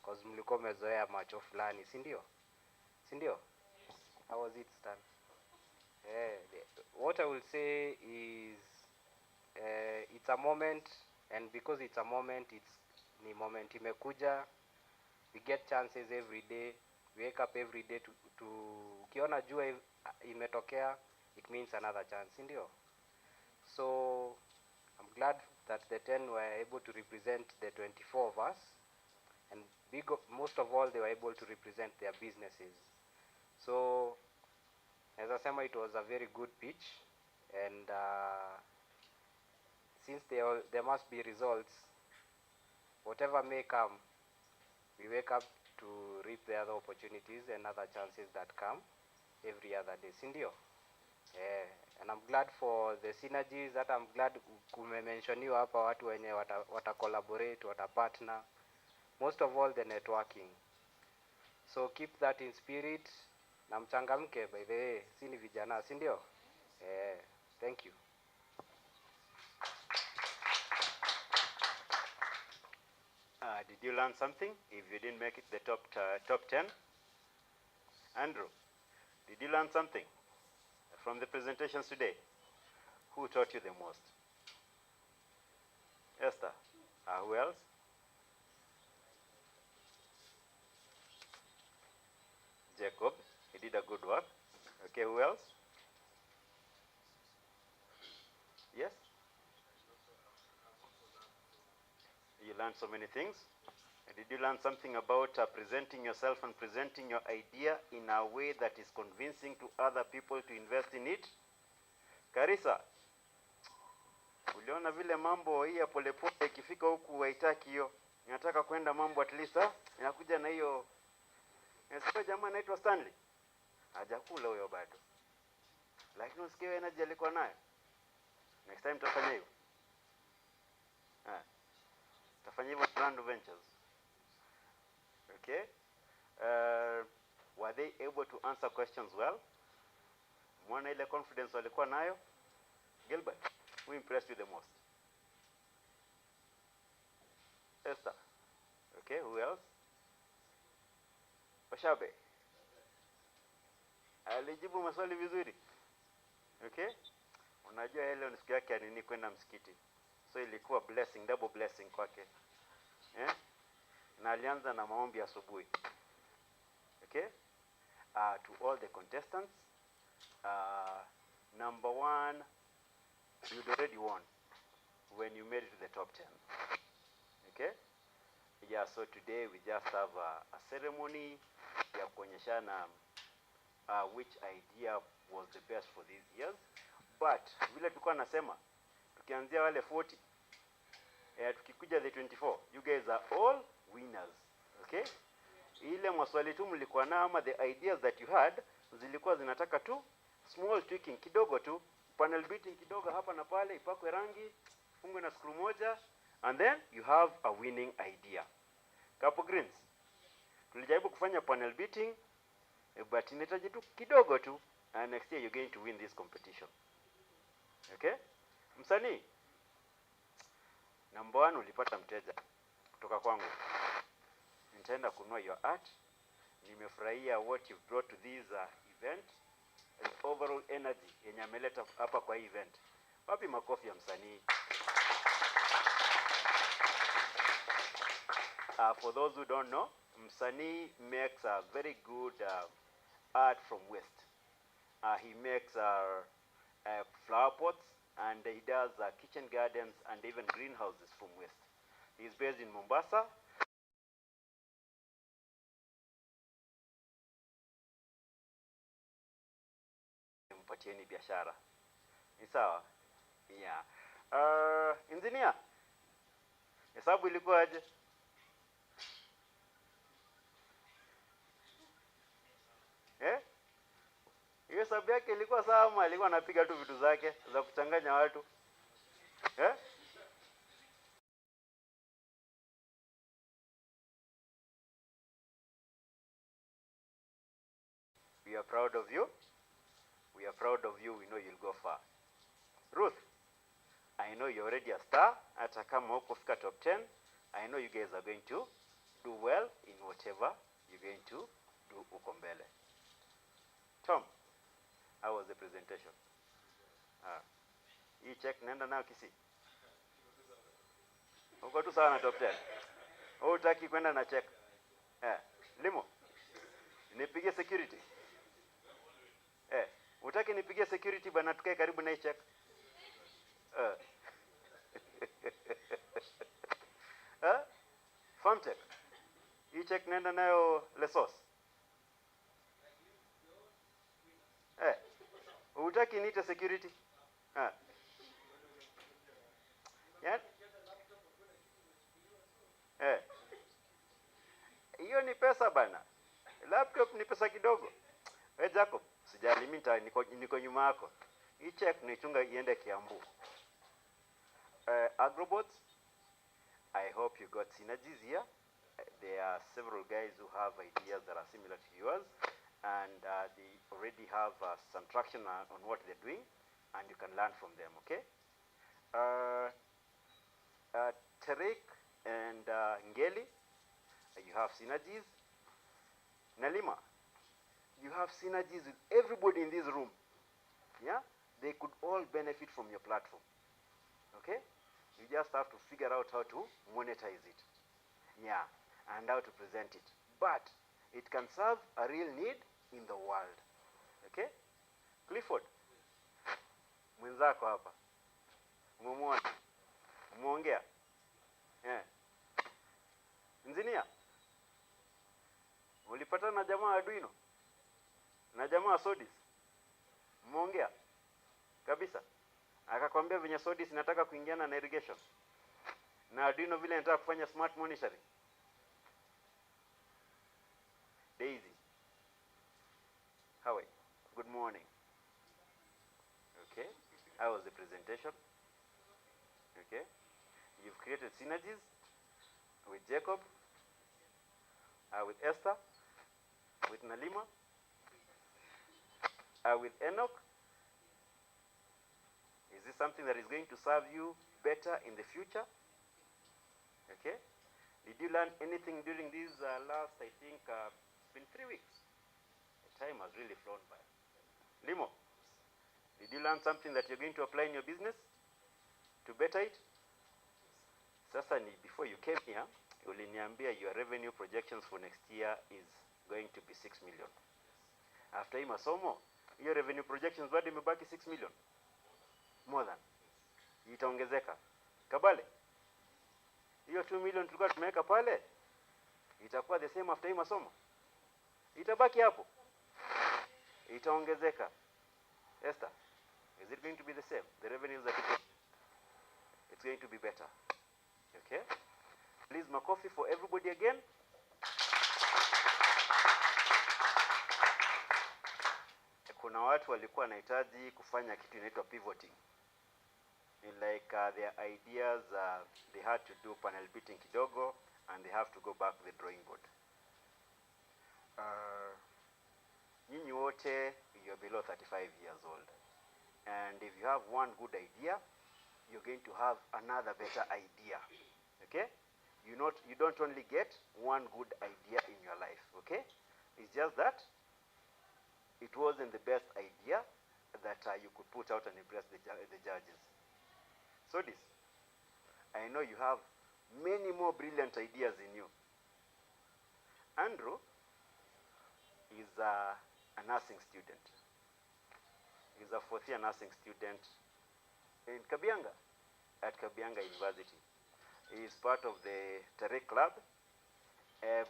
because mlikuwa mmezoea macho fulani, si ndio? Si ndio? How was it, Stan? What I will say is it's a moment, and because it's a moment, ni moment imekuja. We get chances every day. We wake up every day to ukiona jua imetokea, it means another chance, si ndio? So I'm glad that the 10 were able to represent the 24 of us, and most of all they were able to represent their businesses. So as I said, it was a very good pitch, and since there must be results, whatever may come, we wake up to reap the other opportunities and other chances that come every other day, sindio? And I'm glad for the synergies, that I'm glad kumementioniwa hapa watu wenye wata collaborate, wata partner, most of all the networking. So keep that in spirit, na mchangamke, by the way, si ni vijana, sindio? Thank you. Did you learn something if you didn't make it the top 10? Andrew, did you learn something from the presentations today? Who taught you the most? Esther, who else? Jacob, he did a good work. Okay, who else? Yes? You learned so many things. Did you learn something about presenting yourself and presenting your idea in a way that is convincing to other people to invest in it? Karisa, uliona vile mambo hii ya polepole ikifika huku haitaki hiyo. Inataka kwenda mambo at least inakuja na hiyo. Nasikia jamaa anaitwa Stanley. Hajakula huyo bado. Lakini usikie energy alikuwa nayo. Next time tutafanya hivyo. Tutafanya hivyo Brand Ventures. Okay? Were they able to answer questions well? Mwana ile confidence walikuwa nayo? Gilbert, who impressed you the most? Esther. Okay, who else? Oshabe. Alijibu maswali vizuri. Okay? Unajua leo ni siku yake ya nini kwenda msikiti. So ilikuwa blessing, double blessing kwake. Na alianza na maombi asubuhi. Okay? To all the contestants, number 1, you'd already won. when you made it to the top 10. Okay? Yeah, so today we just have a ceremony ya kuonyeshana which idea was the best for these years. But vile tulikuwa nasema tukianzia wale 40 tukikuja the 24, you guys are all winners. Okay? Ile maswali tu mlikuwa na ama the ideas that you had zilikuwa zinataka tu small tweaking kidogo tu, panel beating kidogo hapa na pale, ipakwe rangi, fungwe na screw moja, and then you have a winning idea. Couple greens, tulijaribu kufanya panel beating but inahitaji tu kidogo tu, and next year you're going to win this competition. Okay? Msanii number 1, ulipata mteja kutoka kwangu. Nitaenda kununua your art. Nimefurahia what you brought to this event, and overall energy yenye ameleta hapa kwa event. Wapi makofi ya msanii? For those who don't know, msanii makes a very good art from waste. He makes flower pots, and he does kitchen gardens and even greenhouses from waste. He's based in Mombasa. Mpatieni biashara. Ni sawa? Yeah. Engineer, hesabu ilikuwa aje? Hiyo hesabu yake ilikuwa sawa ama alikuwa anapiga tu vitu zake za kuchanganya watu? We are proud of you. We are proud of you. We know you'll go far. Ruth, I know you're already a star. Hata kama huko fika top 10, I know you guys are going to do well in whatever you're going to do huko mbele. Tom, how was the presentation? Hii check naenda nayo Kisii. Uko tu sawa na top 10. Hutaki kwenda na check. Limo, nipige security. Utaki nipige security bana, tukae karibu na hii check. Farm check. Hii check naenda nayo Lesos. Utaki niite security. Hiyo ni pesa bana. Laptop ni pesa kidogo. Jacob, sijali mimi niko nyuma yako. Hii check nichunga iende Kiambu. Agrobots, I hope you got synergies here. There are several guys who have ideas that are similar to yours, and they already have some traction on what they're doing, and you can learn from them, okay? Tarek and Ngeli, you have synergies. Nalima, you have synergies with everybody in this room. Yeah? They could all benefit from your platform. Okay? You just have to figure out how to monetize it. Yeah, and how to present it. But it can serve a real need in the world. Okay? Clifford, mwenzako hapa. Mumuona. Muongea. Engineer, ulipata na jamaa Arduino? Na jamaa Sodis? Muongea? Kabisa. Akakwambia venye Sodis inataka kuingiana na irrigation. Na Arduino vile inataka kufanya smart monitoring. Daisy, how are you? Good morning. Okay. How was the presentation? Okay. You've created synergies with Jacob, with Esther, with Nalima, with Enoch. Is this something that is going to serve you better in the future? Okay. Did you learn anything during these last, I think, it's been 3 weeks. The time has really flown by. Limo, did you learn something that you're going to apply in your business to better it? Sasa before you came here, uliniambia your revenue projections for next year is going to be 6 million. After hii masomo, your revenue projections bado imebaki 6 million. More than. Itaongezeka. Kabale, hiyo 2 million tulikuwa tumeweka pale itakuwa the same after hii masomo? Itabaki hapo? Itaongezeka? Esther, is it going to be the same? The revenues that it's going to be better. Okay? Please, makofi for everybody again. Kuna watu walikuwa wanahitaji kufanya kitu inaitwa pivoting. Like their ideas, they had to do panel beating kidogo and they have to go back to the drawing board. Nyinyi wote, you're below 35 years old. And if you have one good idea, you're going to have another better idea. Okay? You don't only get one good idea in your life. Okay? It's just that it wasn't the best idea that you could put out and impress the judges. So this, I know you have many more brilliant ideas in you. Andrew is a nursing student. He's a fourth year nursing student in Kabianga, at Kabianga University. He is part of the Tarek Club,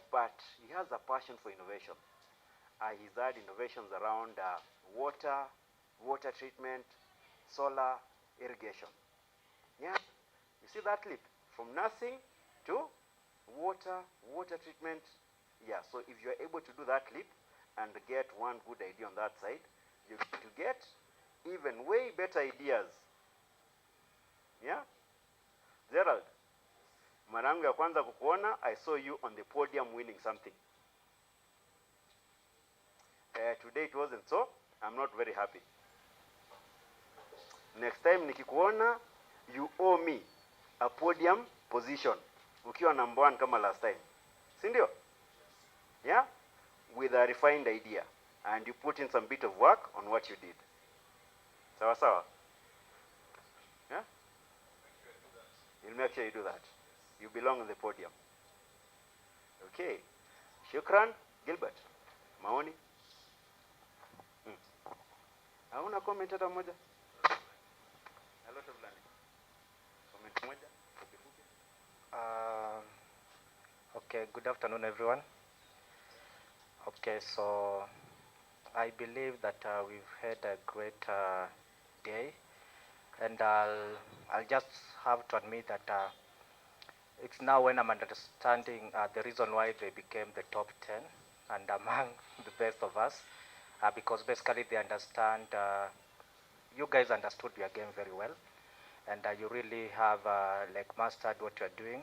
but he has a passion for innovation. He's had innovations around water treatment, solar, irrigation. Yeah, you see that leap from nursing to water treatment. Yeah, so if you're able to do that leap and get one good idea on that side, you're going to get even way better ideas. Yeah, Gerald, mara yangu ya kwanza kukuona, I saw you on the podium winning something. Today it wasn't so. I'm not very happy. Next time nikikuona, you owe me a podium position. Ukiwa number 1 kama last time. Si ndio? Yeah? With a refined idea. And you put in some bit of work on what you did. Sawa sawa? Yeah? You'll make sure you do that. You belong on the podium. Okay. Shukran. Gilbert. Maoni? Hauna comment hata moja? A lot of learning. Comment moja? Okay, good afternoon everyone. Okay, so I believe that we've had a great day, and I'll just have to admit that it's now when I'm understanding the reason why they became the top 10 and among the best of us, because basically they understand, you guys understood your game very well, and you really have like mastered what you're doing,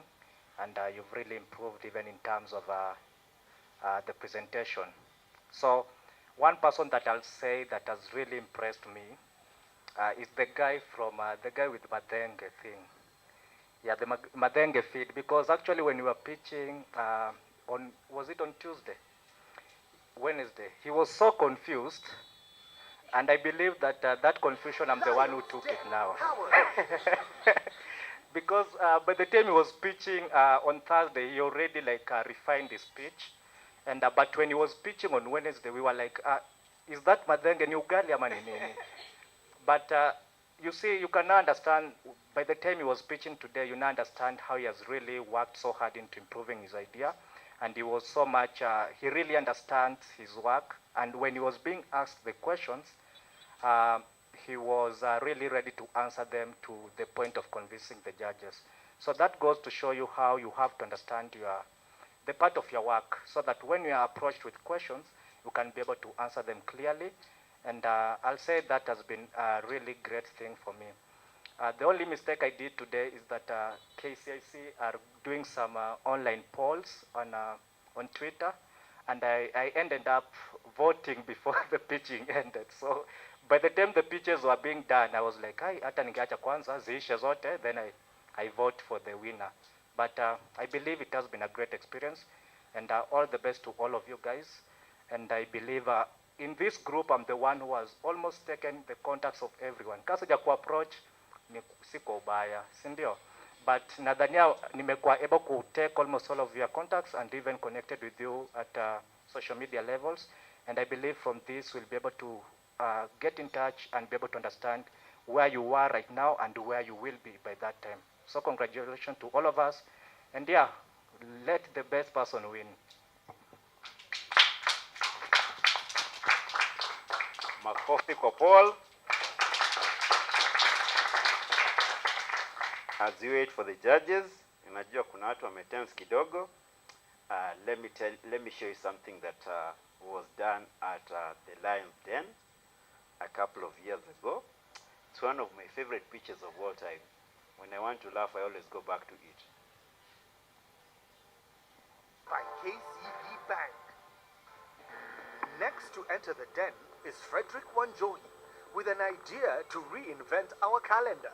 and you've really improved even in terms of the presentation. So one person that I'll say that has really impressed me is the guy with Madenge thing. Yeah, the Madenge feed, because actually when you were pitching was it on Tuesday? Wednesday, he was so confused, and I believe that that confusion, I'm the one who took it now. Because by the time he was pitching on Thursday, he already like refined his pitch, and but when he was pitching on Wednesday, we were like, is that Madenge ni ugali ama ni nini? But you see, you can now understand, by the time he was pitching today, you now understand how he has really worked so hard into improving his idea. And he was so much, he really understands his work. And when he was being asked the questions, he was really ready to answer them to the point of convincing the judges. So that goes to show you how you have to understand the part of your work, so that when you are approached with questions, you can be able to answer them clearly. And I'll say that has been a really great thing for me. The only mistake I did today is that KCIC are doing some online polls on Twitter, and I ended up voting before the pitching ended. So by the time the pitches were being done, I was like, hata ningeacha kwanza ziishe zote, then I vote for the winner. But I believe it has been a great experience, and all the best to all of you guys. And I believe in this group, I'm the one who has almost taken the contacts of everyone. Kasija ku-approach, siko ubaya, sindio? But nadhania nimekuwa able to take almost all of your contacts and even connected with you at social media levels. And I believe from this we'll be able to get in touch and be able to understand where you are right now and where you will be by that time. So congratulations to all of us. And yeah, let the best person win. Makofi kwa Paul. As you wait for the judges, unajua kuna watu wametense kidogo. Let me show you something that was done at the Lion's Den a couple of years ago. It's one of my favorite pictures of all time. When I want to laugh, I always go back to it. By KCB Bank. Next to enter the den is Frederick Wanjohi with an idea to reinvent our calendar.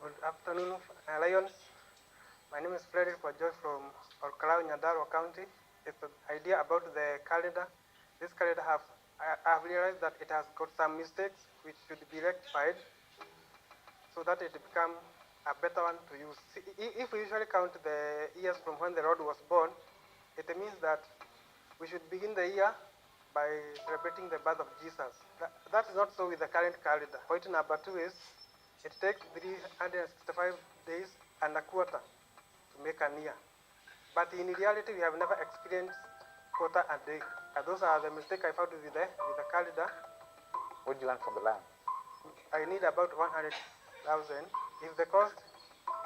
Good afternoon, Lions. My name is Frederick Wanjohi from Orkalau, Nyandarua County. It's an idea about the calendar. This calendar I have realized that it has got some mistakes which should be rectified so that it become a better one to use. See, if we usually count the years from when the Lord was born, it means that we should begin the year by celebrating the birth of Jesus. That is not so with the current calendar. Point number 2 is it takes 365 days and a quarter to make an year. But in reality, we have never experienced quarter a day. And those are the mistakes I found with the calendar. What did you learn from the Lion? I need about 100,000. If the cost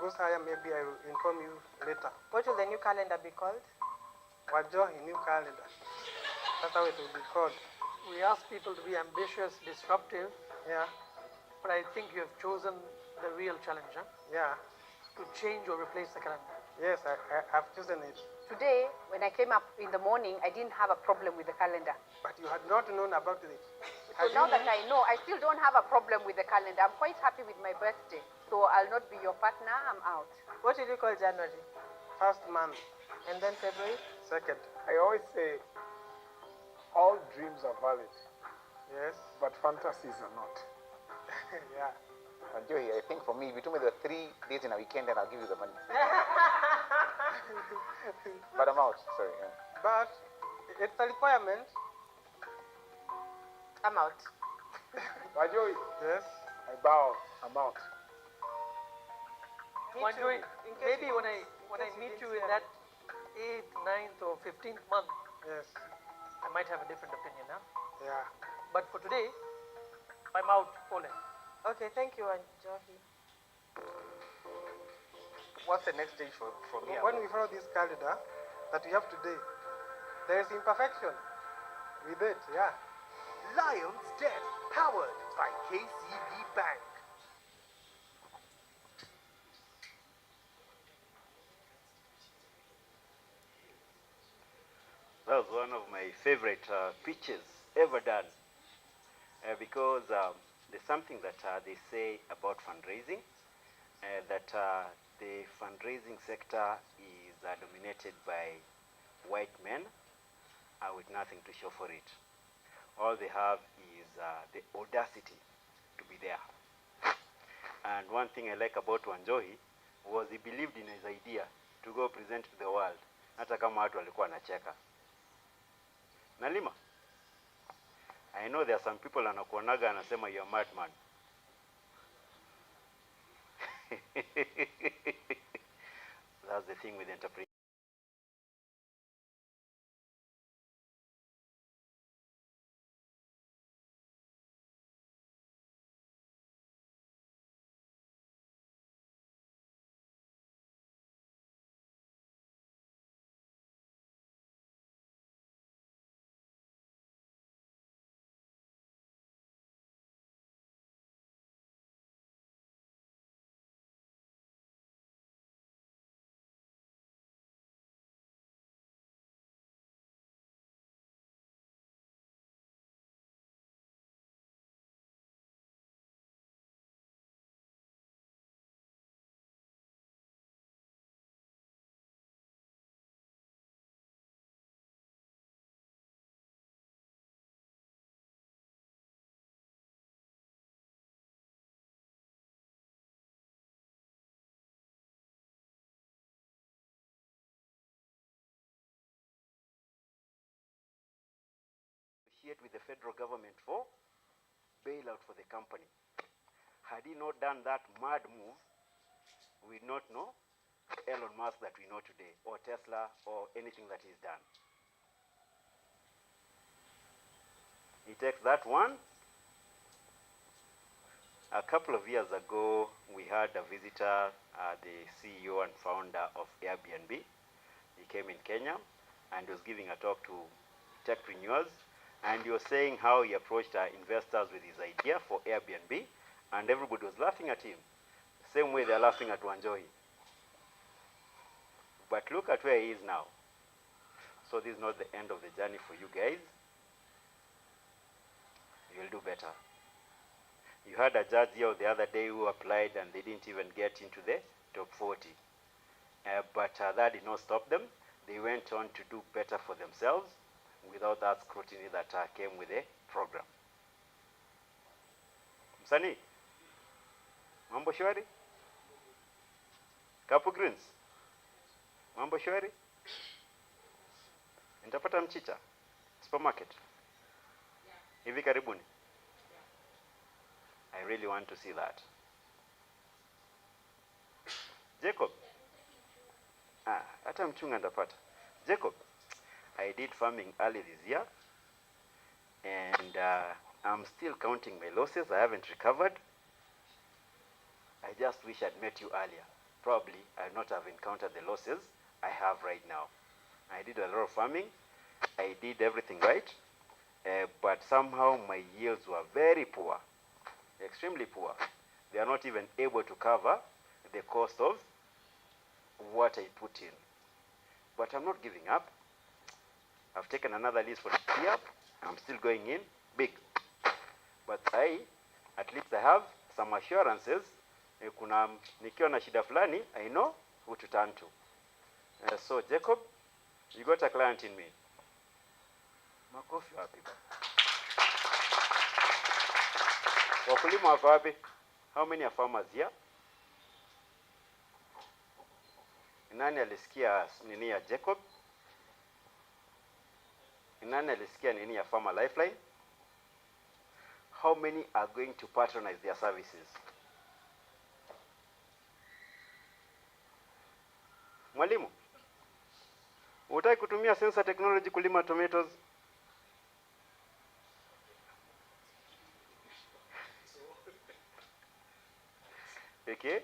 goes higher, maybe I will inform you later. What will the new calendar be called? Wanjohi new calendar. That's how it will be called. We ask people to be ambitious, disruptive. Yeah. But I think you have chosen the real challenge, huh? Yeah. To change or replace the calendar. Yes, I've chosen it. Today, when I came up in the morning, I didn't have a problem with the calendar. But you had not known about it. So now that I know, I still don't have a problem with the calendar. I'm quite happy with my birthday. So I'll not be your partner, I'm out. What did you call January? First month. And then February? Second. I always say all dreams are valid. Yes. But fantasies are not. Yeah. Joey, I think for me, if you told me there are 3 days in a weekend, then I'll give you the money. But I'm out, sorry. Yeah. But it's a requirement. I'm out. Joey. Yes. I bow. I'm out. Wanjohi, maybe when I meet you in that 8th, 9th or 15th month, yes, I might have a different opinion, huh? Yeah. But for today, I'm out, Ole. Okay, thank you, Wanjohi. What's the next stage from here? When we follow this calendar that we have today, there is imperfection with it, yeah. Lion's Den, powered by KCB Bank. That was one of my favorite pitches ever done because there's something that they say about fundraising, that the fundraising sector is dominated by white men with nothing to show for it. All they have is the audacity to be there. And one thing I like about Wanjohi was he believed in his idea to go present to the world, hata kama watu walikuwa wanacheka. Nalima, I know there are some people anakuonaga anasema you're a madman. That's the thing with entrepreneurs. With the federal government for bailout for the company. Had he not done that mad move, we'd not know Elon Musk that we know today, or Tesla, or anything that he's done. He takes that one. A couple of years ago, we had a visitor, the CEO and founder of Airbnb. He came in Kenya and was giving a talk to techpreneurs, and he was saying how he approached investors with his idea for Airbnb, and everybody was laughing at him. Same way they're laughing at Wanjohi. But look at where he is now. So this is not the end of the journey for you guys. You'll do better. You had a judge here the other day who applied and they didn't even get into the top 40. But that did not stop them. They went on to do better for themselves without that scrutiny that came with the program. Msanii, mambo shwari? Kapu Greens, mambo shwari? Nitapata mchicha supermarket hivi karibuni. I really want to see that. Jacob, hata mchunga ndapata. Jacob, I did farming early this year, and I'm still counting my losses. I haven't recovered. I just wish I'd met you earlier. Probably I'd not have encountered the losses I have right now. I did a lot of farming. I did everything right, but somehow my yields were very poor, extremely poor. They are not even able to cover the cost of what I put in. But I'm not giving up. I've taken another list for the year. I'm still going in big. But at least I have some assurances. Kuna nikiwa na shida fulani, I know who to turn to. So Jacob, you got a client in me. Makofi wapi ba? Wakulima wako wapi? How many are farmers here? Nani alisikia nini ya Jacob? Nani alisikia nini ya Farmer Lifeline? How many are going to patronize their services? Mwalimu, utaki kutumia sensor technology kulima tomatoes? Okay?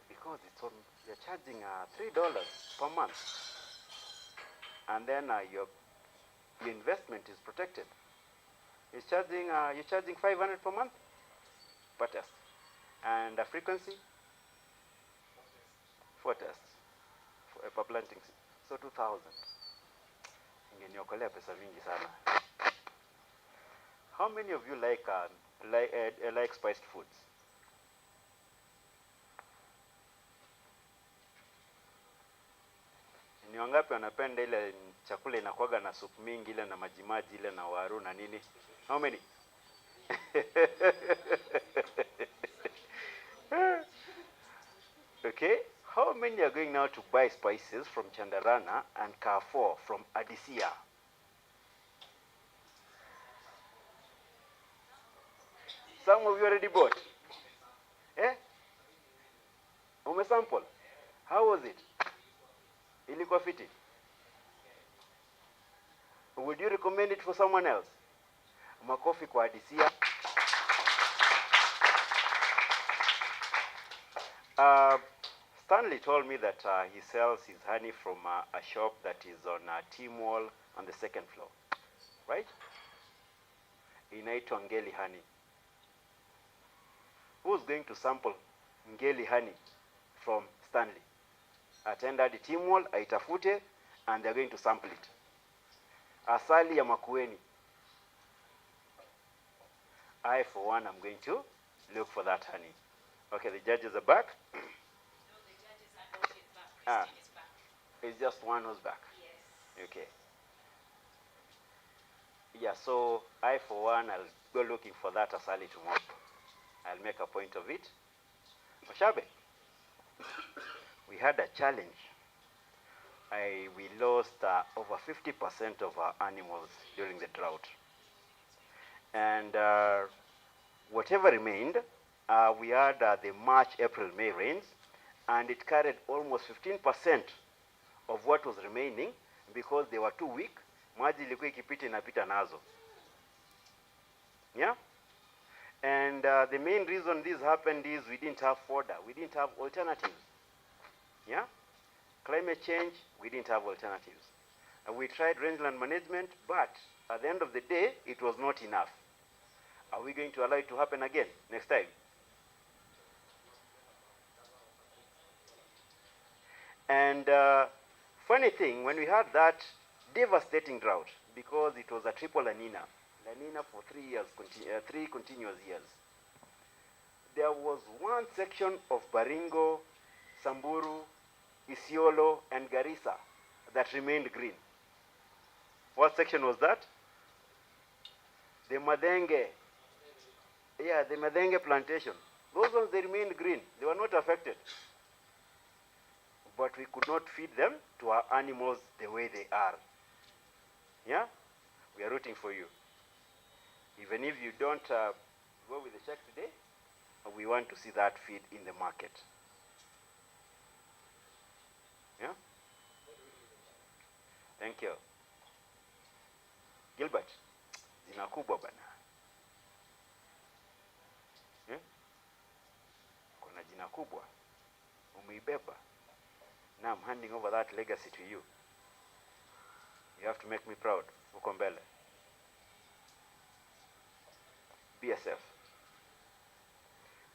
Because it's on, you're charging $3 per month. And then your investment is protected. You're charging 500 per month per test. And the frequency? 4 tests per planting. So 2,000. Ingeniokolea pesa mingi sana. How many of you like spiced foods? Ni wangapi wanapenda ile chakula inakuwaga na soup mingi ile na majimaji ile na waru na nini? How many? Okay, how many are going now to buy spices from Chandarana and Carrefour from Adisia? Some of you already bought. Eh? Umesample? How was it? Ilikuwa fiti? Would you recommend it for someone else? Makofi kwa Adisia. Stanley told me that he sells his honey from a shop that is on T-Mall on the 2nd floor, right? Inaitwa Ngeli Honey. Who's going to sample Ngeli Honey from Stanley? Attend at the T-Mall, aitafute, and they're going to sample it. Asali ya Makueni. I, for one, am going to look for that honey. Okay, the judges are back. No, the judges are not yet back. Christine is back. It's just one who's back? Yes. Okay. Yeah, so I, for one, I'll go looking for that asali tomorrow. I'll make a point of it. Mashabe, we had a challenge. We lost over 50% of our animals during the drought. And Whatever remained, we had the March, April, May rains, and it carried almost 15% of what was remaining because they were too weak. Maji ilikuwa ikipita inapita nazo. Yeah? And the main reason this happened is we didn't have fodder. We didn't have alternatives. Yeah? Climate change, we didn't have alternatives. We tried rangeland management, but at the end of the day, it was not enough. Are we going to allow it to happen again next time? And funny thing, when we had that devastating drought, because it was a triple La Nina for 3 years, 3 continuous years, there was one section of Baringo, Samburu, Isiolo, and Garissa that remained green. What section was that? The Madenge. Yeah, the Madenge plantation. Those ones, they remained green. They were not affected. But we could not feed them to our animals the way they are. Yeah? We are rooting for you. Even if you don't go with the check today, we want to see that feed in the market. Yeah? Thank you. Gilbert, jina kubwa bana. Yeah? Kuna jina kubwa. Umeibeba. Now I'm handing over that legacy to you. You have to make me proud. Uko mbele. BSF.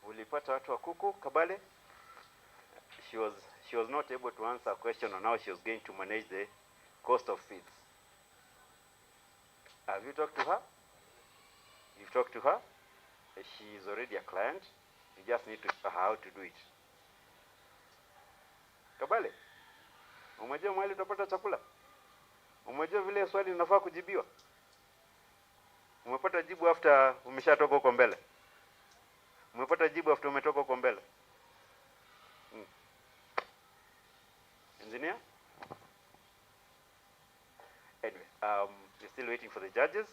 Ulipata watu wa kuku, Kabale? She was not able to answer a question on how she was going to manage the cost of feeds. Have you talked to her? You've talked to her? She is already a client. You just need to show her how to do it. Kabale, umejua mahali utapata chakula? Umejua vile swali linafaa kujibiwa? Umepata jibu after umeshatoka huko mbele? Umepata jibu after umetoka huko mbele? Engineer? Anyway, we're still waiting for the judges.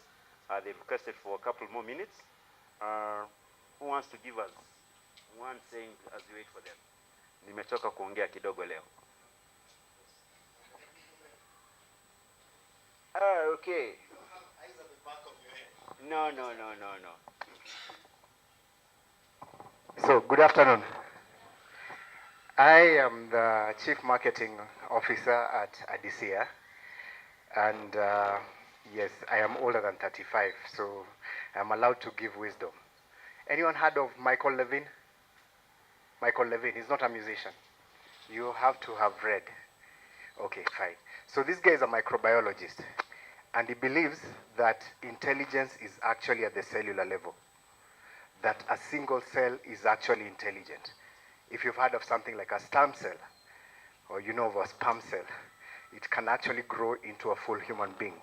They've requested for a couple more minutes. Who wants to give us one saying as we wait for them? Nimechoka kuongea kidogo leo. Okay. No. So, good afternoon. I am the Chief Marketing Officer at Adisia, and yes, I am older than 35, so I'm allowed to give wisdom. Anyone heard of Michael Levin? Michael Levin, he's not a musician. You have to have read. Okay, fine. So this guy is a microbiologist, and he believes that intelligence is actually at the cellular level, that a single cell is actually intelligent. If you've heard of something like a stem cell, or you know of a sperm cell, it can actually grow into a full human being.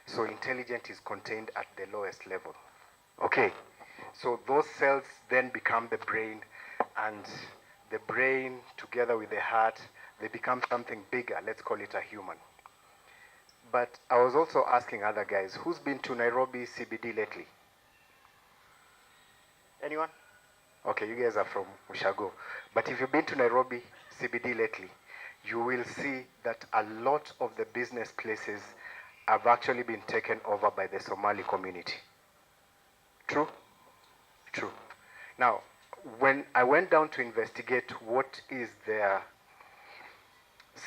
So intelligence is contained at the lowest level. Okay, so those cells then become the brain, and the brain together with the heart, they become something bigger. Let's call it a human. But I was also asking other guys, who's been to Nairobi CBD lately? Anyone? Okay, you guys are from Ushago. But if you've been to Nairobi CBD lately, you will see that a lot of the business places have actually been taken over by the Somali community. True? True. Now, when I went down to investigate what is their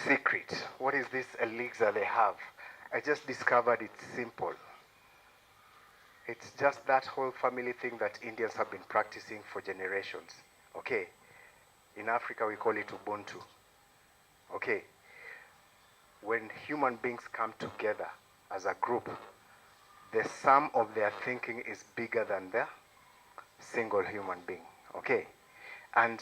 secret, what is this elixir they have, I just discovered it's simple. It's just that whole family thing that Indians have been practicing for generations. Okay? In Africa, we call it Ubuntu. Okay? When human beings come together as a group, the sum of their thinking is bigger than the single human being. Okay? And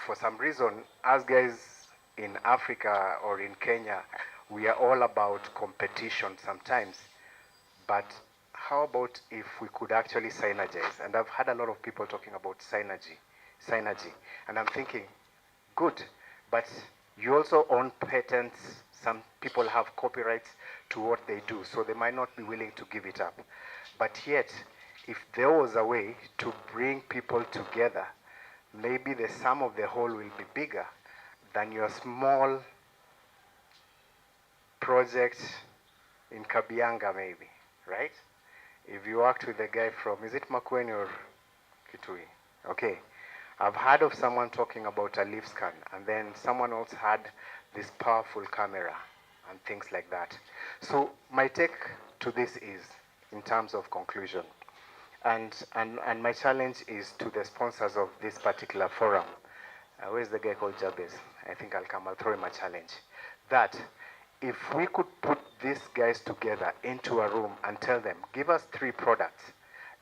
for some reason, us guys in Africa or in Kenya, we are all about competition sometimes. But how about if we could actually synergize? And I've had a lot of people talking about synergy. And I'm thinking, good, but you also own patents. Some people have copyrights to what they do, so they might not be willing to give it up. But yet, if there was a way to bring people together, maybe the sum of the whole will be bigger than your small project in Kabianga maybe, right? If you worked with a guy from, is it Makweni or Kitui? Okay. I've heard of someone talking about a leaf scan, and then someone else had this powerful camera and things like that. So my take to this is, in terms of conclusion, and my challenge is to the sponsors of this particular forum. Where's the guy called Jabez? I think I'll throw him a challenge. That if we could put these guys together into a room and tell them, give us 3 products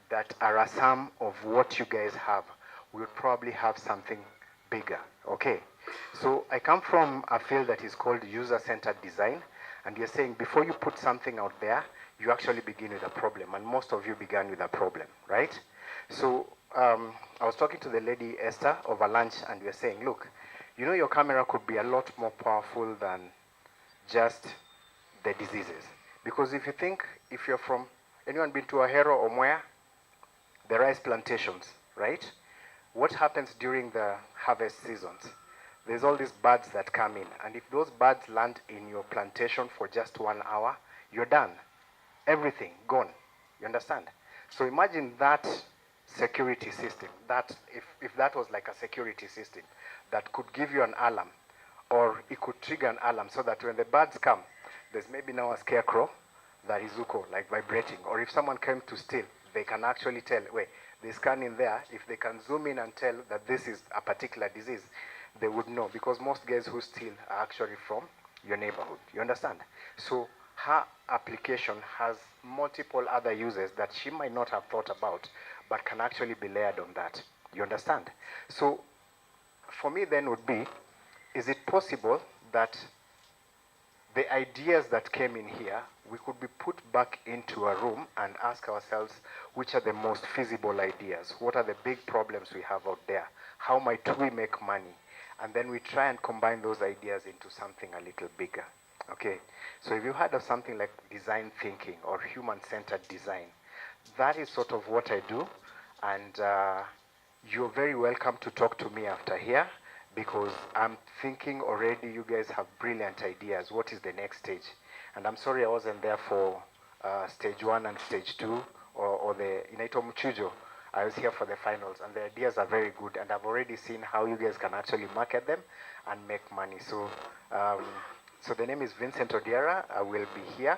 that are a sum of what you guys have, we would probably have something bigger, okay? So I come from a field that is called user-centered design, and you're saying before you put something out there, you actually begin with a problem, and most of you began with a problem, right? So I was talking to the lady Esther over lunch, and we were saying, look, you know your camera could be a lot more powerful than just the diseases. Because if you think, if you're from, anyone been to Ahero or Mwea? The rice plantations, right? What happens during the harvest seasons? There's all these birds that come in, and if those birds land in your plantation for just 1 hour, you're done. Everything gone. You understand? So imagine that security system, that if that was like a security system that could give you an alarm, or it could trigger an alarm so that when the birds come, there's maybe now a scarecrow that is uko, like vibrating, or if someone came to steal, they can actually tell, wait, they scan in there, if they can zoom in and tell that this is a particular disease, they would know, because most guys who steal are actually from your neighborhood. You understand? So her application has multiple other uses that she might not have thought about, but can actually be layered on that. You understand? So for me then would be, is it possible that the ideas that came in here, we could be put back into a room and ask ourselves, which are the most feasible ideas? What are the big problems we have out there? How might we make money? And then we try and combine those ideas into something a little bigger. Okay, so if you heard of something like design thinking or human-centered design, that is sort of what I do. And you're very welcome to talk to me after here, because I'm thinking already you guys have brilliant ideas. What is the next stage? And I'm sorry I wasn't there for stage 1 and stage 2, or the Inaito Mchujo. I was here for the finals, and the ideas are very good, and I've already seen how you guys can actually market them and make money. So, so the name is Vincent Odiera. I will be here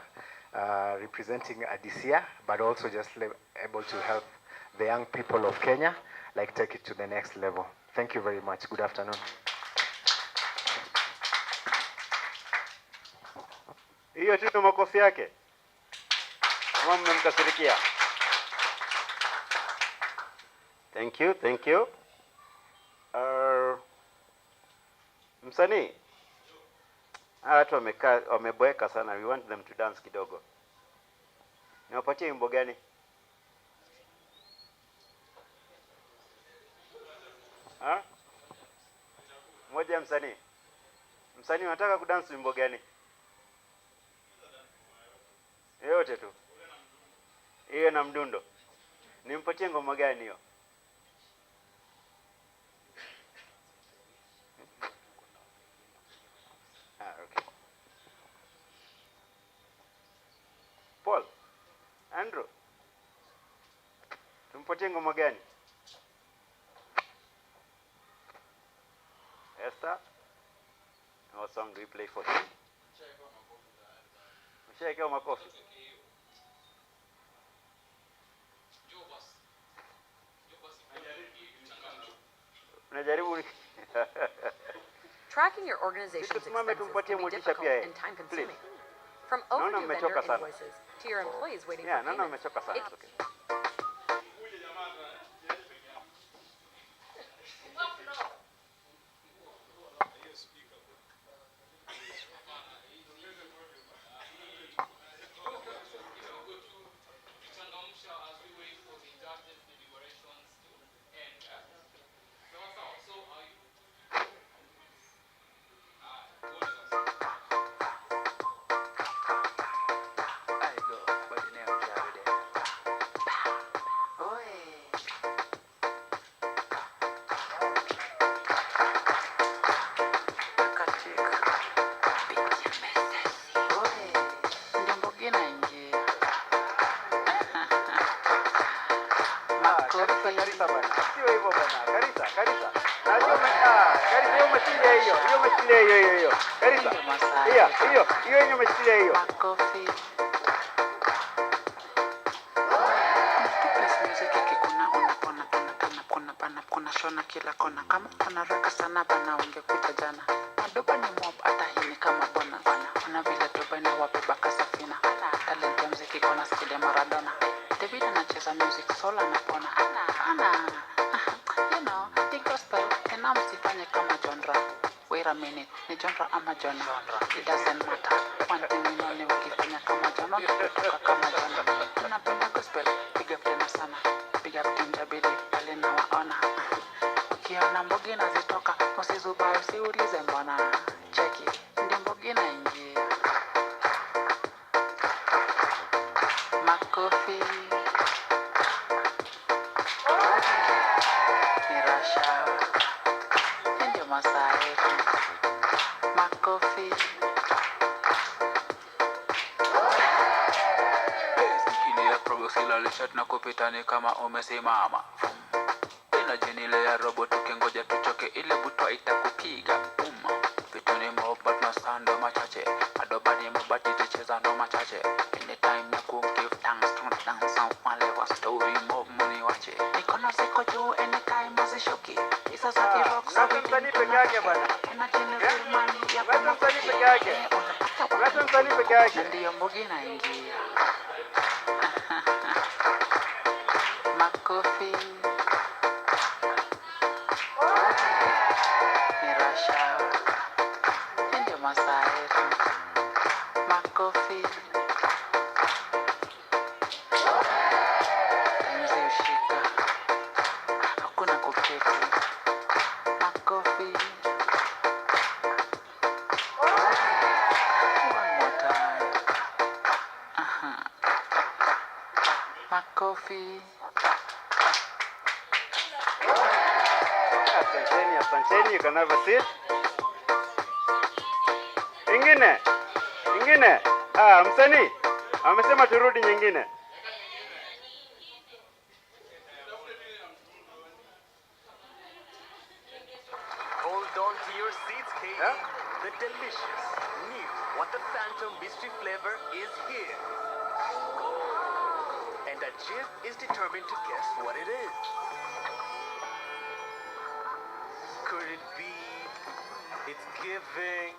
representing Adisia, but also just able to help the young people of Kenya, like take it to the next level. Thank you very much. Good afternoon. Hiyo tu makofi yake. Kama mmemkasirikia. Thank you, thank you. Msanii. Watu wameboeka sana. We want them to dance kidogo. Niwapatie wimbo gani? Ha? Mmoja msanii. Msanii unataka kudance wimbo gani? Yote tu. Hiyo na mdundo. Nimpatie ngoma gani hiyo? Okay. Paul, Andrew. Tumpatie ngoma gani? Esther. What song do we play for him? Mshaikewa makofi. Unajaribu. Tracking your organization's expenses can be difficult and time-consuming. From overdue vendor invoices to your employees waiting for payments, hiyo. Hiyo umeshikilia hiyo. Karisa. Hiyo yenye umeshikilia hiyo. Makofi. Kuna shona kila kona kama kuna raka sana bana ungekuja jana madoba ni mob hata hii ni kama bona kuna vile doba ina wabeba kasafina talent ya mziki kona skill ya Maradona David anacheza music soul anapona ana you know the gospel tena msifanye kama genre wait a minute ni genre ama genre it doesn't matter one thing we know ni ukifanya kama genre utatoka kama genre tunapenda gospel big up tena sana big up team Jabili pale na waona ukiona mbogi nazitoka usizuba usiulize mbona cheki ndi mbogi naingia makofi nirasha ndio masaa yetu makofi nikilia probo silalisha tunakupitani kama umesimama na jenile ya robot ukingoja tuchoke ile butwa itakupiga vituni mobat na sando machache adobani mobati ticheza no machache anytime ya give thanks to dance wale wa story mob money wache nikono siko juu anytime mazishoki isa saki rock sabi msanii peke yake bwana na jenile mani ya kuna msanii peke yake msanii peke yake ndio mbogi naingia makofi nirasha ndio masaa yetu makofi tanzi ushika hakuna kuketi makofi one more time makofi asanteni, you can have a seat. Ingine. Msanii amesema turudi nyingine. Hold on to your seats, Katie. Huh? The delicious, new, what the Phantom mystery flavor is here. And Ajib is determined to guess what it is. Could it be it's giving?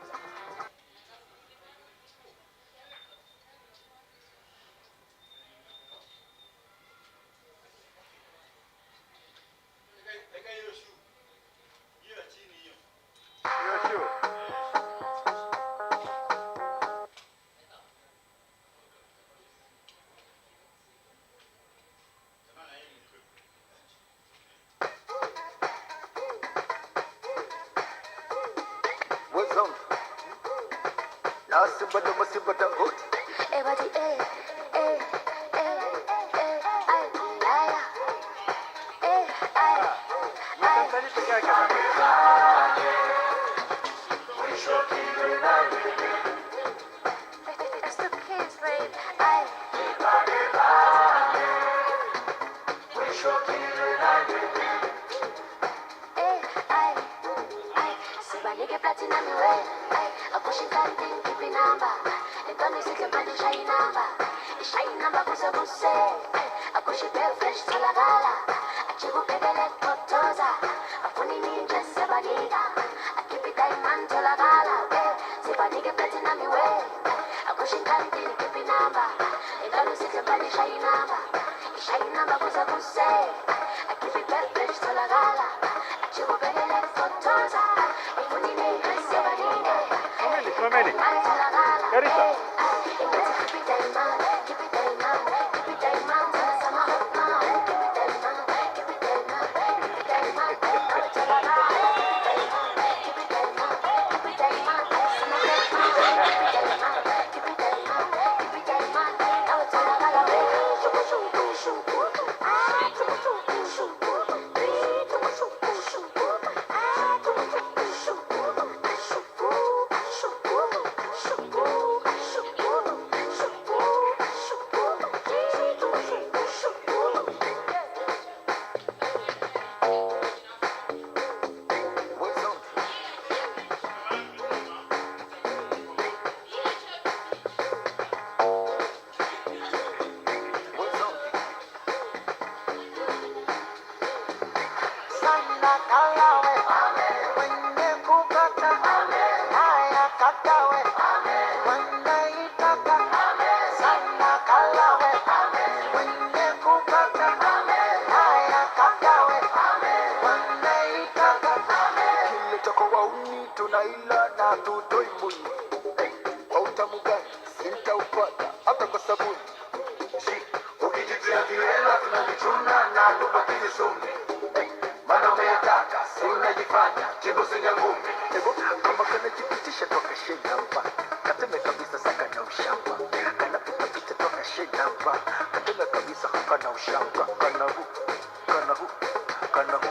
kula na tutoi muni. Kwa utamu gani sintaupata hata kwa sabuni. Ukijitia viwela tunavichuna na tubakizi sumi. Mana umeyataka si unajifanya chibu sinja ngumi. Kama kana jipitisha toka shida hapa, kateme kabisa saka na ushamba. Kana pita pita toka shida hapa, kateme kabisa haka na ushamba. Kana hu, kana hu, kana hu.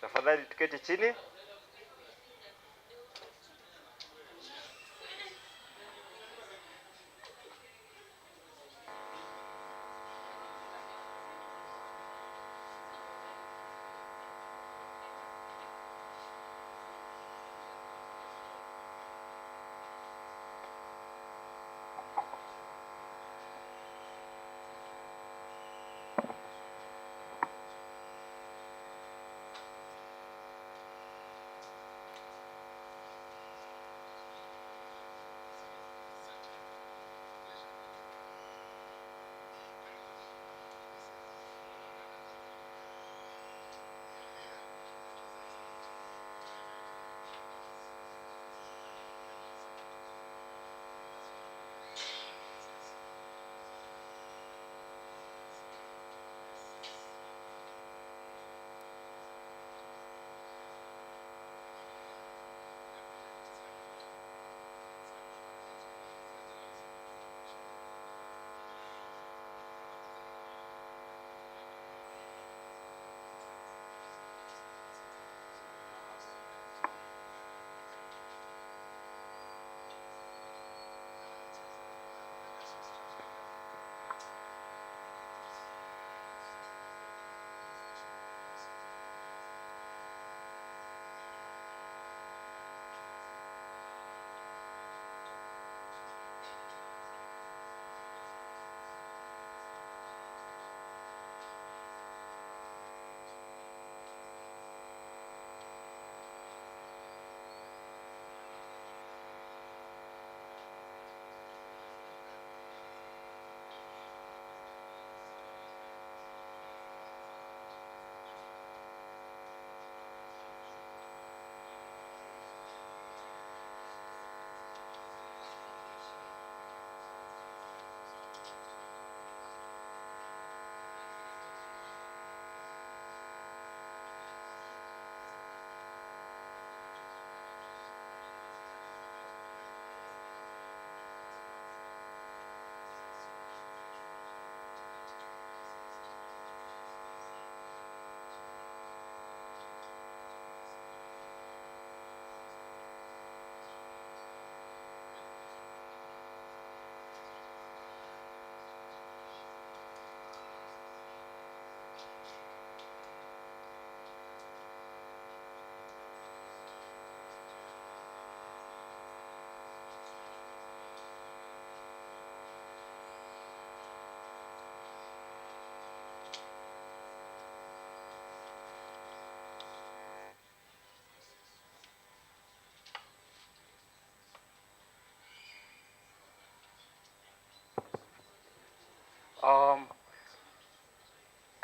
Tafadhali tuketi chini.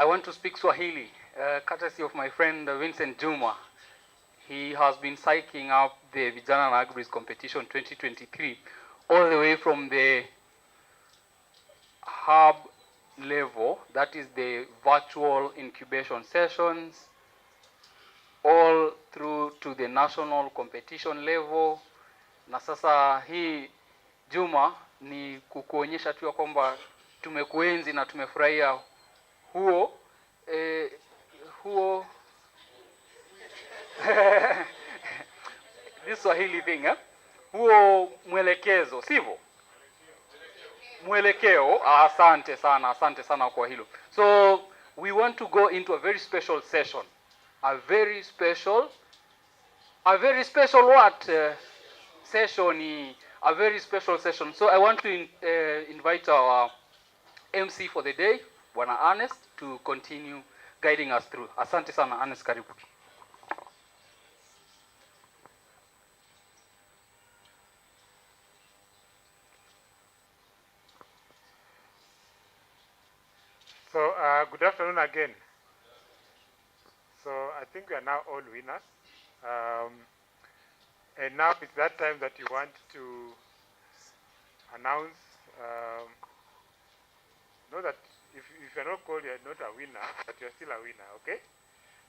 I want to speak Swahili, courtesy of my friend Vincent Juma. He has been psyching up the Vijana and Agribiz competition 2023 all the way from the hub level, that is the virtual incubation sessions, all through to the national competition level. Na sasa hii Juma ni kukuonyesha tu ya kwamba tumekuenzi na tumefurahia huo this Swahili thing, huo mwelekezo, sivyo? Mwelekeo, asante sana kwa hilo. So we want to go into a very special session, a very special what session, a very special session. So I want to invite our MC for the day, Bwana Ernest, to continue guiding us through. Asante sana, Ernest, karibu. So good afternoon again. So I think we are now all winners. And now it's that time that you want to announce, know that if you're not called, you're not a winner, but you're still a winner, okay?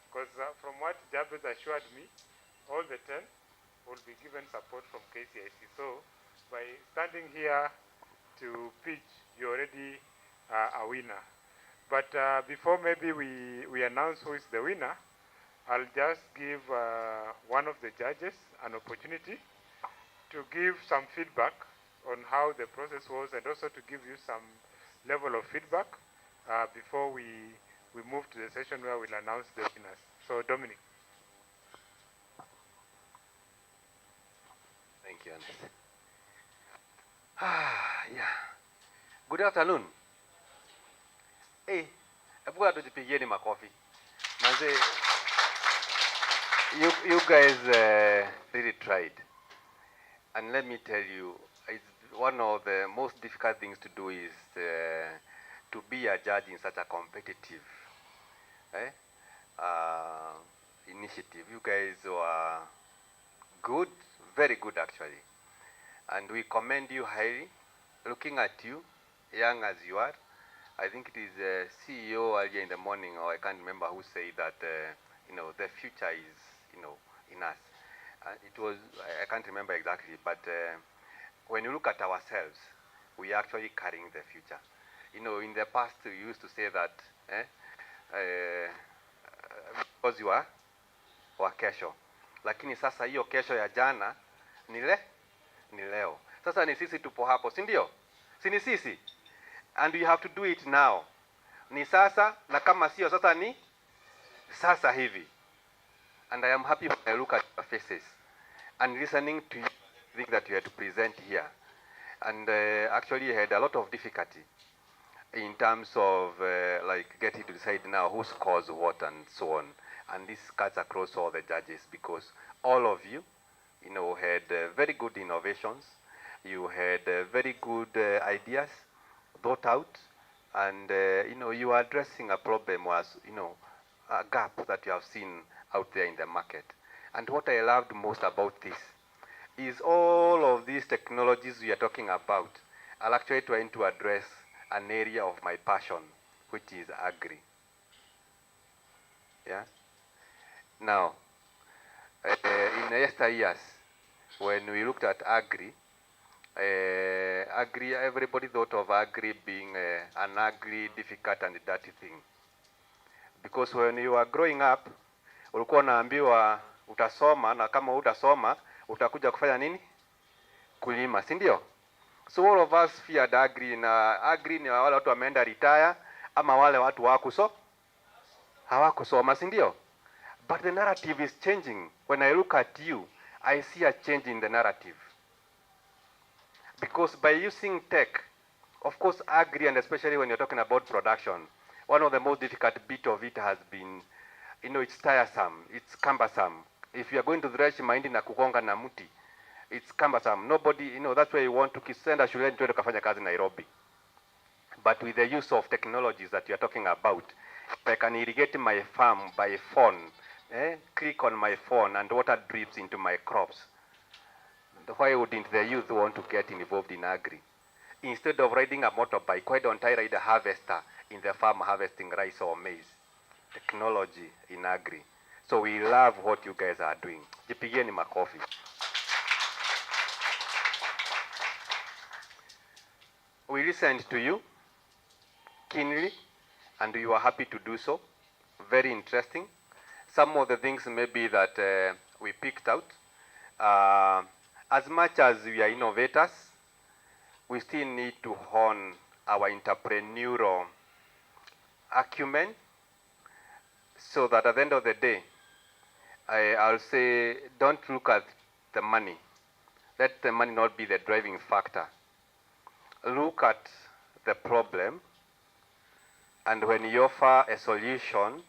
Because from what Jabez assured me, all the 10 will be given support from KCIC. So by standing here to pitch, you're already a winner. But before maybe we announce who is the winner, I'll just give one of the judges an opportunity to give some feedback on how the process was, and also to give you some level of feedback before we move to the session where we'll announce the winners. So, Dominic. Thank you, Ernest. Yeah. Good afternoon. Hey, hebu tujipigieni makofi. Manze, you guys really tried. And let me tell you, it's one of the most difficult things to do is to be a judge in such a competitive initiative. You guys were good, very good actually. And we commend you highly. Looking at you, young as you are, I think it is CEO earlier in the morning, or I can't remember who said that, the future is, in us. It was, I can't remember exactly, but when you look at ourselves, we are actually carrying the future. In the past, we used to say that, because you are wa kesho. Lakini sasa hiyo kesho ya jana, ni leo. Sasa ni sisi tupo hapo, si ndio? Si ni sisi? And we have to do it now. Ni sasa, na kama sio sasa ni sasa hivi. And I am happy when I look at your faces and listening to you, think that you had to present here. And actually had a lot of difficulty in terms of getting to decide now who scores what and so on. And this cuts across all the judges because all of you, had very good innovations. You had very good ideas thought out, and you are addressing a problem was, a gap that you have seen out there in the market. And what I loved most about this is all of these technologies we are talking about are actually trying to address an area of my passion, which is agri. Yeah. Now, in yesteryears, when we looked at agri, everybody thought of agri being an ugly, difficult, and dirty thing. Because when you are growing up, ulikuwa unaambiwa utasoma, na kama utasoma, utakuja kufanya nini? Kulima, si ndio? So all of us feared agri, na agri ni wale watu wameenda retire, ama wale watu hawakusoma, si ndio? But the narrative is changing. When I look at you, I see a change in the narrative. Because by using tech, of course agri, and especially when you're talking about production, one of the most difficult bit of it has been, it's tiresome, it's cumbersome. If you are going to thresh mahindi na kugonga na muti, it's cumbersome. Nobody, that's why you want to send a shuleni tuende kufanya kazi Nairobi. But with the use of technologies that you are talking about, if I can irrigate my farm by phone, click on my phone and water drips into my crops, why wouldn't the youth want to get involved in agri? Instead of riding a motorbike, why don't I ride a harvester in the farm harvesting rice or maize? Technology in agri. So we love what you guys are doing. Jipigieni makofi. We listened to you keenly, and you are happy to do so. Very interesting. Some of the things maybe that we picked out. As much as we are innovators, we still need to hone our entrepreneurial acumen, so that at the end of the day, I'll say, don't look at the money. Let the money not be the driving factor. Look at the problem, and when you offer a solution,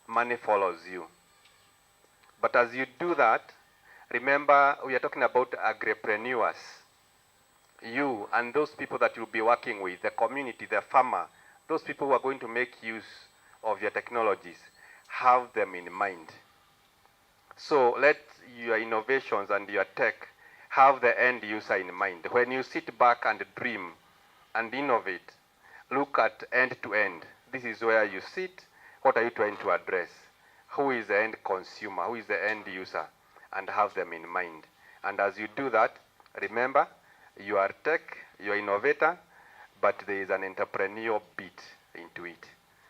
money follows you. But as you do that, remember, we are talking about agripreneurs. You and those people that you'll be working with, the community, the farmer, those people who are going to make use of your technologies, have them in mind. So let your innovations and your tech have the end user in mind. When you sit back and dream and innovate, look at end to end. This is where you sit. What are you trying to address? Who is the end consumer? Who is the end user? And have them in mind. And as you do that, remember, you are tech, you are innovator, but there is an entrepreneurial beat into it.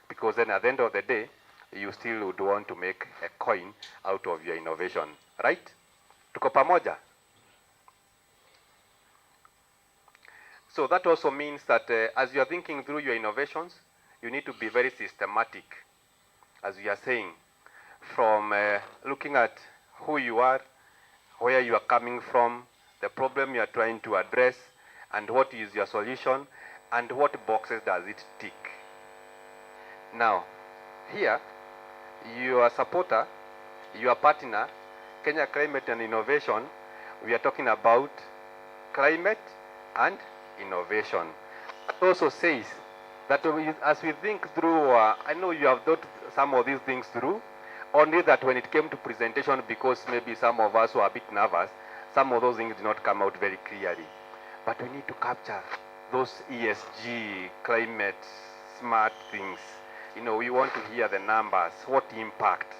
Because then at the end of the day, you still would want to make a coin out of your innovation, right? Tuko pamoja? So that also means that as you are thinking through your innovations, you need to be very systematic, as we are saying, from looking at who you are, where you are coming from, the problem you are trying to address, and what is your solution, and what boxes does it tick. Now, here, your supporter, your partner, Kenya Climate and Innovation, we are talking about climate and innovation. It also says that as we think through, I know you have thought some of these things through, only that when it came to presentation, because maybe some of us were a bit nervous, some of those things did not come out very clearly. But we need to capture those ESG, climate, smart things. You know, we want to hear the numbers, what impact,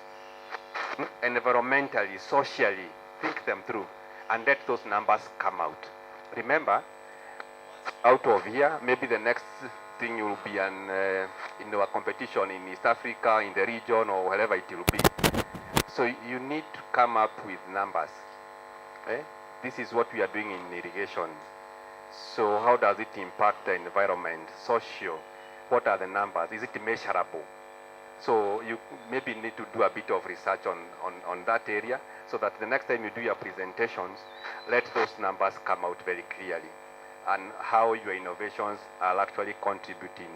environmentally, socially, think them through, and let those numbers come out. Remember, out of here, maybe the next thing will be a competition in East Africa, in the region, or wherever it will be. So you need to come up with numbers. This is what we are doing in irrigation. So how does it impact the environment, social? What are the numbers? Is it measurable? So you maybe need to do a bit of research on that area, so that the next time you do your presentations, let those numbers come out very clearly, and how your innovations are actually contributing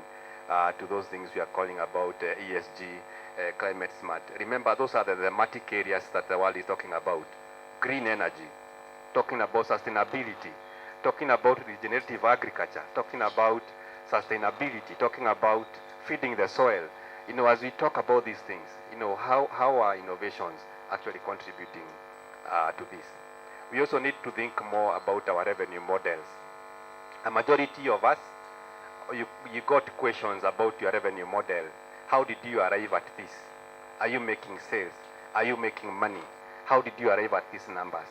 to those things we are calling about ESG, climate smart. Remember, those are the thematic areas that the world is talking about. Green energy, talking about sustainability, talking about regenerative agriculture, talking about sustainability, talking about feeding the soil. You know, as we talk about these things, you know, how are innovations actually contributing to this? We also need to think more about our revenue models. A majority of us, you got questions about your revenue model. How did you arrive at this? Are you making sales? Are you making money? How did you arrive at these numbers?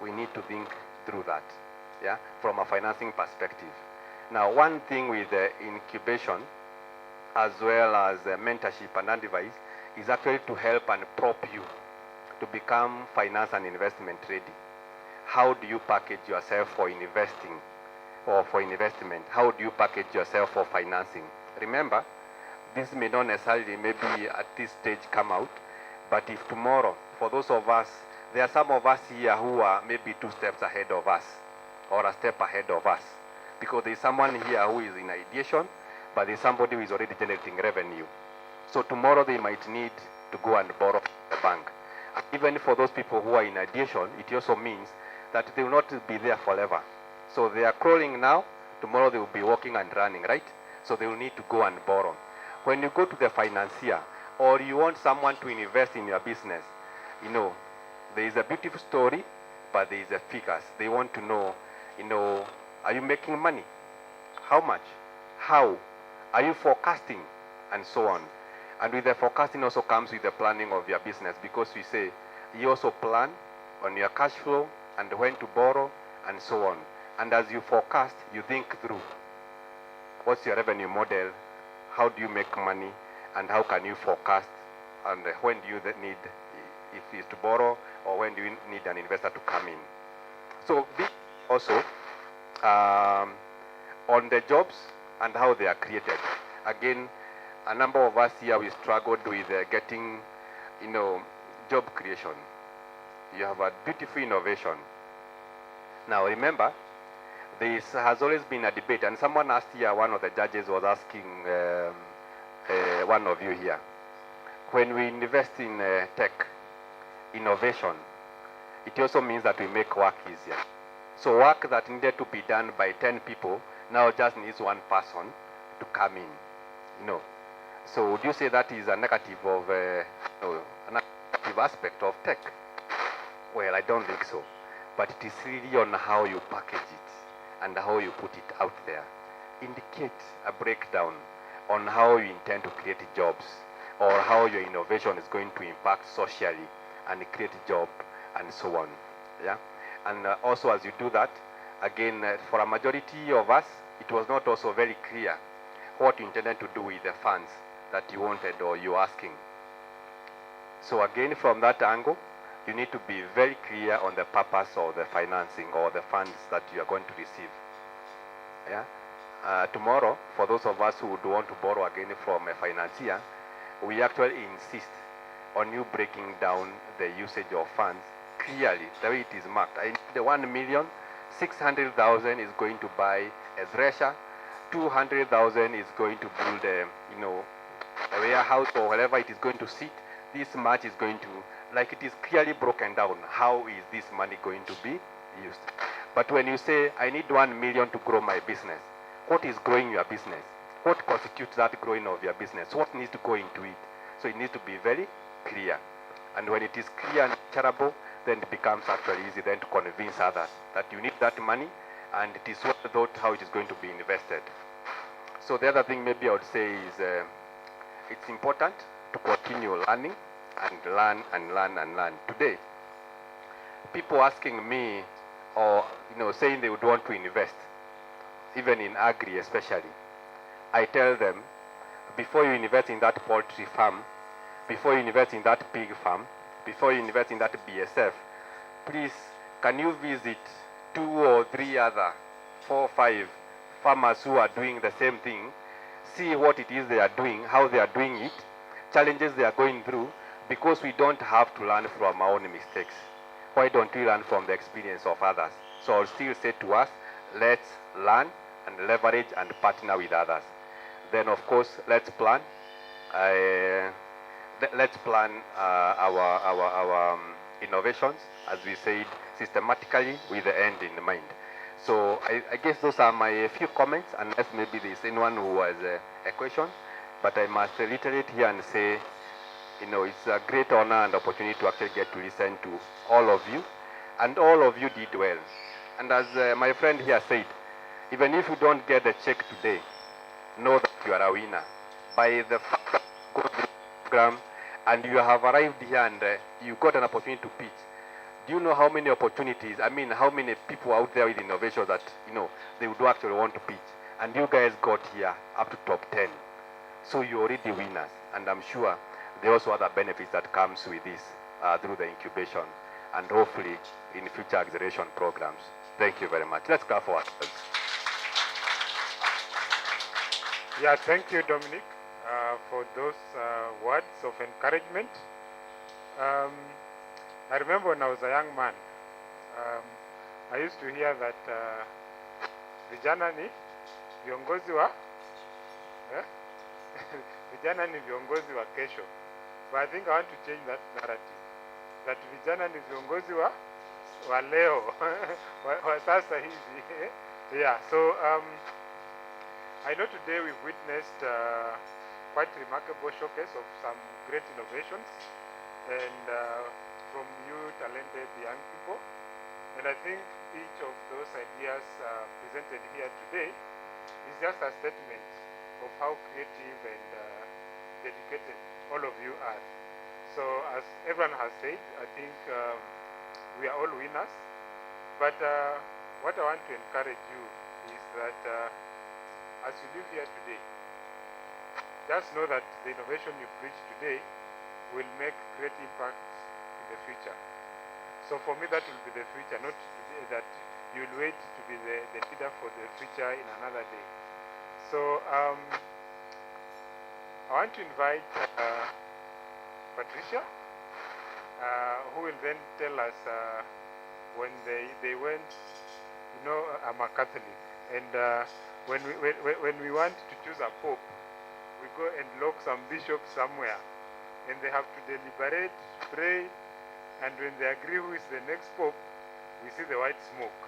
We need to think through that, yeah, from a financing perspective. Now, one thing with incubation, as well as mentorship and advice, is actually to help and prop you to become finance and investment ready. How do you package yourself for investing or for investment? How do you package yourself for financing? Remember, this may not necessarily maybe at this stage come out, but if tomorrow, for those of us, there are some of us here who are maybe 2 steps ahead of us, or a step ahead of us, because there's someone here who is in ideation, but there's somebody who is already generating revenue. So tomorrow they might need to go and borrow from the bank. And even for those people who are in ideation, it also means that they will not be there forever. So they are crawling now, tomorrow they will be walking and running, right? So they will need to go and borrow. When you go to the financier, or you want someone to invest in your business, you know, there is a beautiful story, but there is a figures. They want to know, you know, are you making money? How much? How? Are you forecasting? And so on. And with the forecasting also comes with the planning of your business, because we say you also plan on your cash flow and when to borrow and so on. And as you forecast, you think through what's your revenue model, how do you make money, and how can you forecast, and when do you need, if it's to borrow, or when do you need an investor to come in. So also on the jobs and how they are created. Again, a number of us here, we struggled with getting, you know, job creation. You have a beautiful innovation. Now remember, this has always been a debate, and someone asked here, one of the judges was asking one of you here, when we invest in tech, innovation, it also means that we make work easier. So work that needed to be done by 10 people now just needs 1 person to come in, you know. So would you say that is a negative of, a negative aspect of tech? Well, I don't think so. But it is really on how you package it and how you put it out there. Indicate a breakdown on how you intend to create jobs, or how your innovation is going to impact socially and create a job and so on. Yeah. And also as you do that, again, for a majority of us, it was not also very clear what you intended to do with the funds that you wanted or you're asking. So again, from that angle, you need to be very clear on the purpose of the financing or the funds that you are going to receive. Yeah. Tomorrow, for those of us who would want to borrow again from a financier, we actually insist on you breaking down the usage of funds clearly, the way it is marked. The 1,600,000 is going to buy a thresher, 200,000 is going to build a warehouse or wherever it is going to sit. This much is going to, like it is clearly broken down. How is this money going to be used? But when you say, I need 1 million to grow my business, what is growing your business? What constitutes that growing of your business? What needs to go into it? So it needs to be very clear. And when it is clear and shareable, then it becomes actually easy then to convince others that you need that money and it is well thought how it is going to be invested. So the other thing maybe I would say is it's important to continue learning and learn and learn and learn. Today, people asking me or saying they would want to invest, even in agri especially, I tell them, before you invest in that poultry farm, before you invest in that pig farm, before you invest in that BSF, please, can you visit 2 or 3 other, 4 or 5 farmers who are doing the same thing, see what it is they are doing, how they are doing it, challenges they are going through, because we don't have to learn from our own mistakes. Why don't we learn from the experience of others? So I'll still say to us, let's learn and leverage and partner with others. Then of course, let's plan. Let's plan our innovations, as we said, systematically with the end in mind. So I guess those are my few comments, unless maybe there's anyone who has a question. But I must reiterate here and say, it's a great honor and opportunity to actually get to listen to all of you, and all of you did well. And as my friend here said, even if you don't get the check today, know that you are a winner. By the program, and you have arrived here and you got an opportunity to pitch. Do you know how many opportunities, how many people out there with innovation that, they would actually want to pitch? And you guys got here up to top 10. So you're already winners. And I'm sure there are also other benefits that comes with this through the incubation and hopefully in future acceleration programs. Thank you very much. Let's clap for ourselves. Yeah, thank you, Dominic, for those words of encouragement. I remember when I was a young man, I used to hear that Vijana ni viongozi wa Vijana ni viongozi wa kesho. But I think I want to change that narrative. That Vijana ni viongozi wa leo, wa sasa hivi. Yeah, so I know today we've witnessed quite remarkable showcase of some great innovations and from you talented young people. And I think each of those ideas presented here today is just a statement of how creative and dedicated all of you are. So as everyone has said, I think we are all winners. But what I want to encourage you is that as you live here today, just know that the innovation you preach today will make great impact in the future. So for me, that will be the future, not today, that you will wait to be the leader for the future in another day. So I want to invite Patricia, who will then tell us when they went, I'm a Catholic, and when we want to choose a pope, we go and lock some bishops somewhere, and they have to deliberate, pray, and when they agree who is the next pope, we see the white smoke.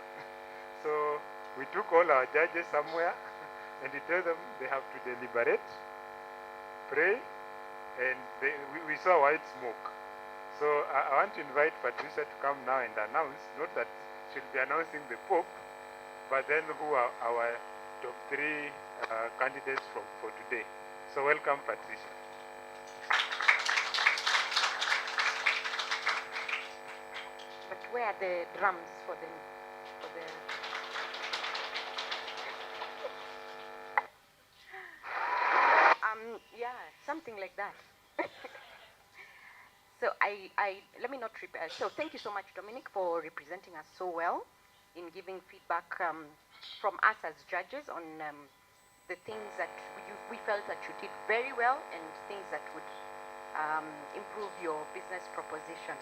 So we took all our judges somewhere, and we tell them they have to deliberate, pray, and we saw white smoke. So I want to invite Patricia to come now and announce, not that she'll be announcing the pope, but then who are our top 3 candidates for today. So welcome, Patricia. But where are the drums for the yeah, something like that. So let me not repeat. So thank you so much, Dominic, for representing us so well in giving feedback from us as judges on the things that we felt that you did very well and things that would improve your business proposition.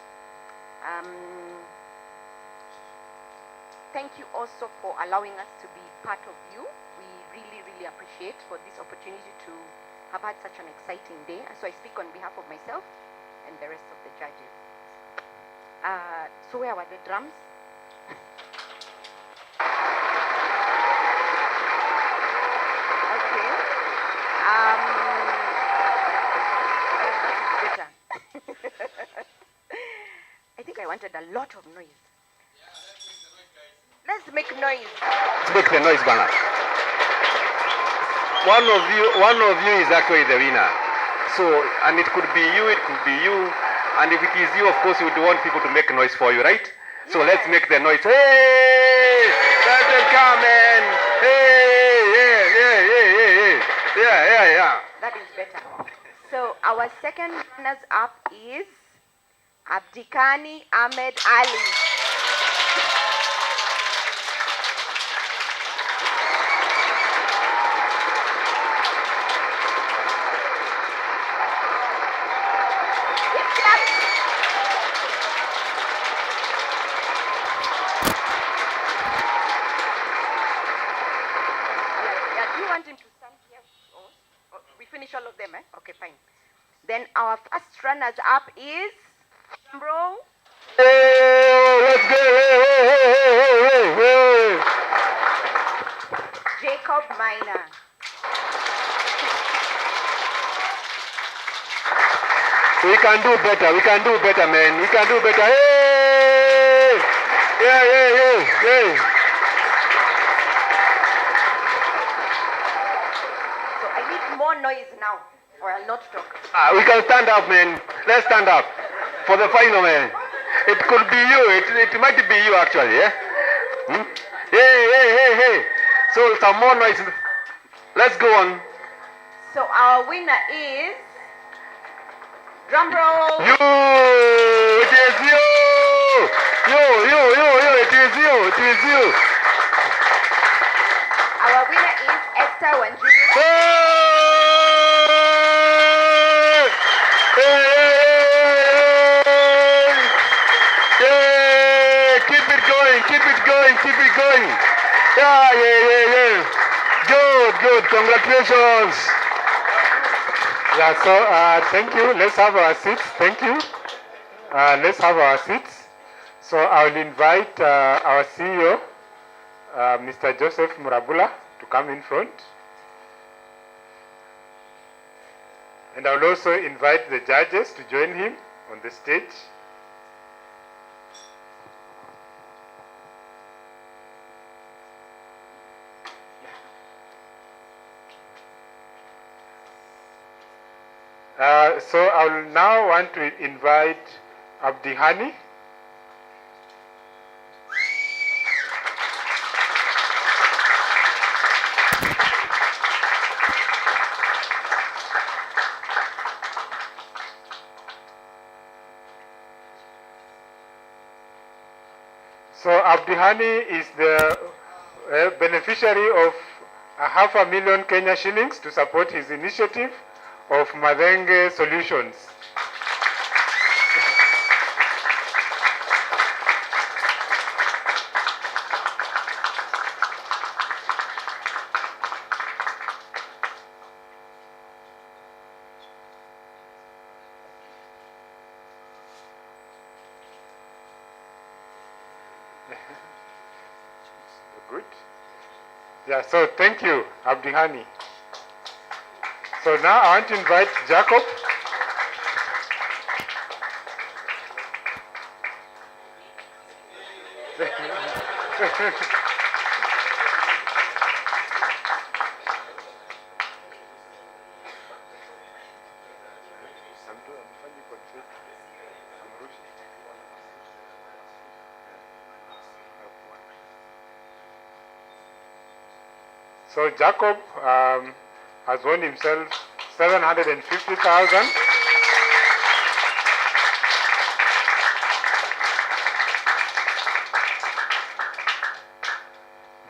Thank you also for allowing us to be part of you. We really, really appreciate for this opportunity to have had such an exciting day. So I speak on behalf of myself and the rest of the judges. So where were the drums? Okay. Better. I think I wanted a lot of noise. Let's make noise. Let's make the noise, Bana. One of you is actually the winner. So, and it could be you, it could be you. And if it is you, of course, you would want people to make noise for you, right? Yeah. So let's make the noise. Hey! Let them come in! Hey! Yeah. That is better. So our second runners up is Abdikani Ahmed Ali. All of them, eh? Okay, fine. Then our first runners up is bro. Hey, let's go! Hey. Jacob Miner. We can do better, man. We can do better. Hey! Yeah. So I need more noise now, or I'll not talk. We can stand up, man. Let's stand up for the final, man. It could be you. It might be you, actually, yeah? Hey. So some more noise. Let's go on. So our winner is... Drum roll. You! It is you! It is you! Our winner is Esther Wanjiri. Hey! Keep it going! Yeah! Good, congratulations! Yeah, so thank you. Let's have our seats. Thank you. Let's have our seats. So I'll invite our CEO, Mr. Joseph Murabula, to come in front. And I'll also invite the judges to join him on the stage. So I will now want to invite Abdihani. So Abdihani is the beneficiary of 500,000 Kenya shillings to support his initiative of Madenge Solutions. Good. Yeah, so thank you, Abdihani. So now I want to invite Jacob. So Jacob has won himself 750,000.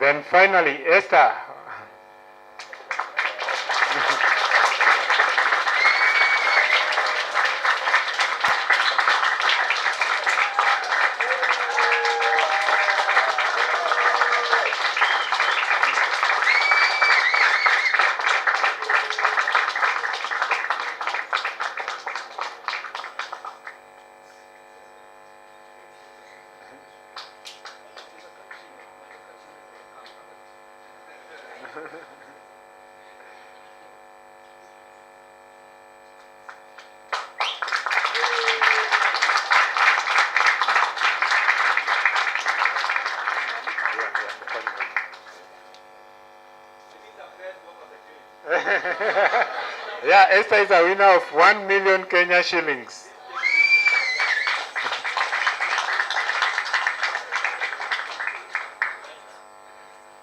Then finally, Esther. Yeah, Esther is a winner of 1 million Kenya shillings.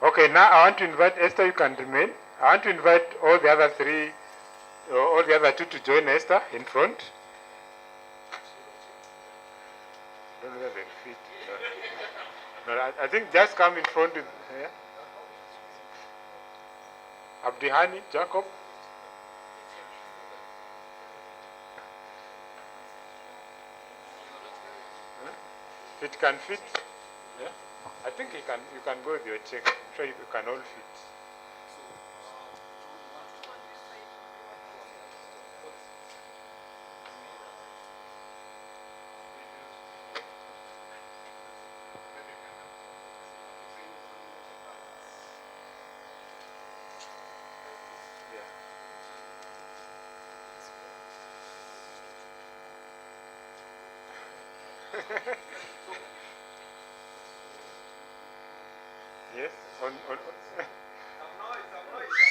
Okay, now I want to invite Esther, you can remain. I want to invite all the other three, all the other two to join Esther in front. Don't know whether they fit. No, I think just come in front with, yeah. Abdihani, Jacob. It can fit. Yeah? I think you can go with your check. I'm sure you can all fit. Yes.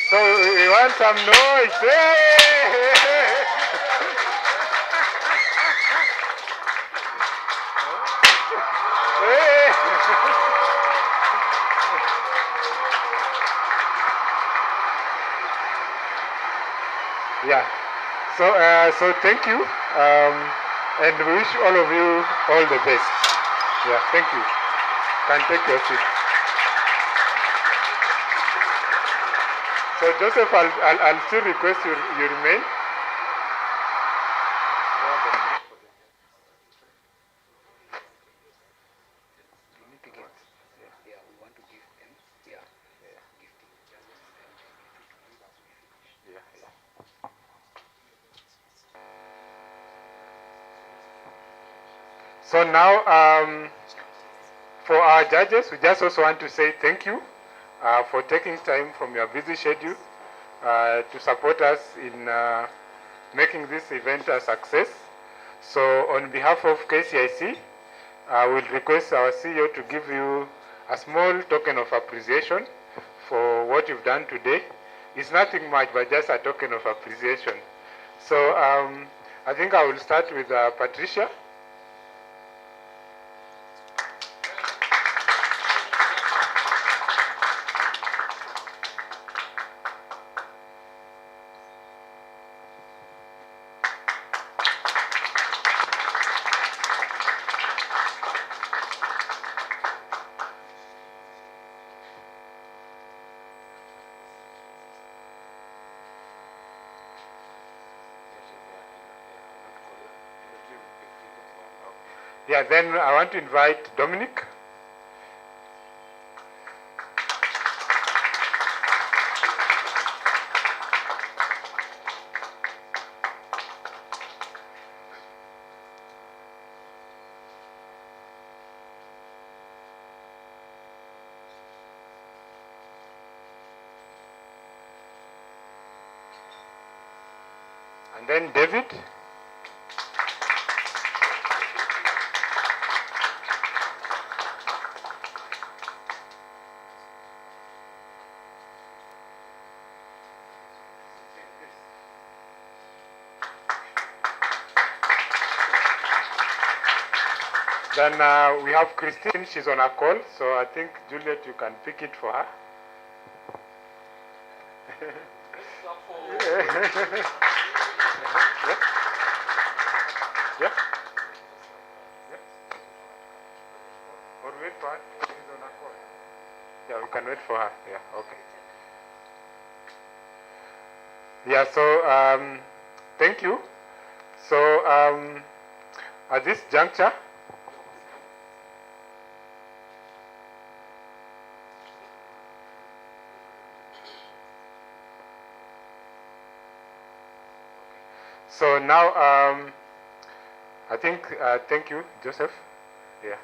So we want some noise. Hey! Yeah. So thank you, and we wish all of you all the best. Yeah. Thank you. Can take your seat. So Joseph, I'll still request you remain. So now, for our judges, we just also want to say thank you for taking time from your busy schedule to support us in making this event a success. So on behalf of KCIC, I will request our CEO to give you a small token of appreciation for what you've done today. It's nothing much, but just a token of appreciation. So I think I will start with Patricia. Yeah, then I want to invite Dominic. And then David. Then we have Christine, she's on a call, so I think, Juliet, you can pick it for her. Yeah? Yeah? Or wait for her, she's on a call. Yeah, we can wait for her. Yeah, okay. Yeah, so thank you. So at this juncture, so now I think, thank you, Joseph. Yeah.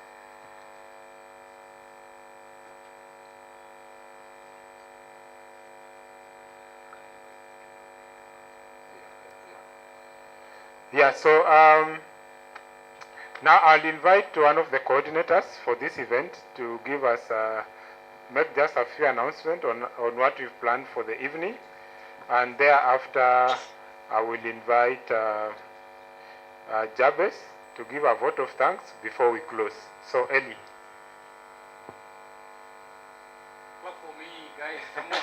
Yeah, so now I'll invite one of the coordinators for this event to give us, make just a few announcements on what we've planned for the evening. And thereafter, I will invite Jabez to give a vote of thanks before we close. So, Eli. Clap for me, guys. Come on.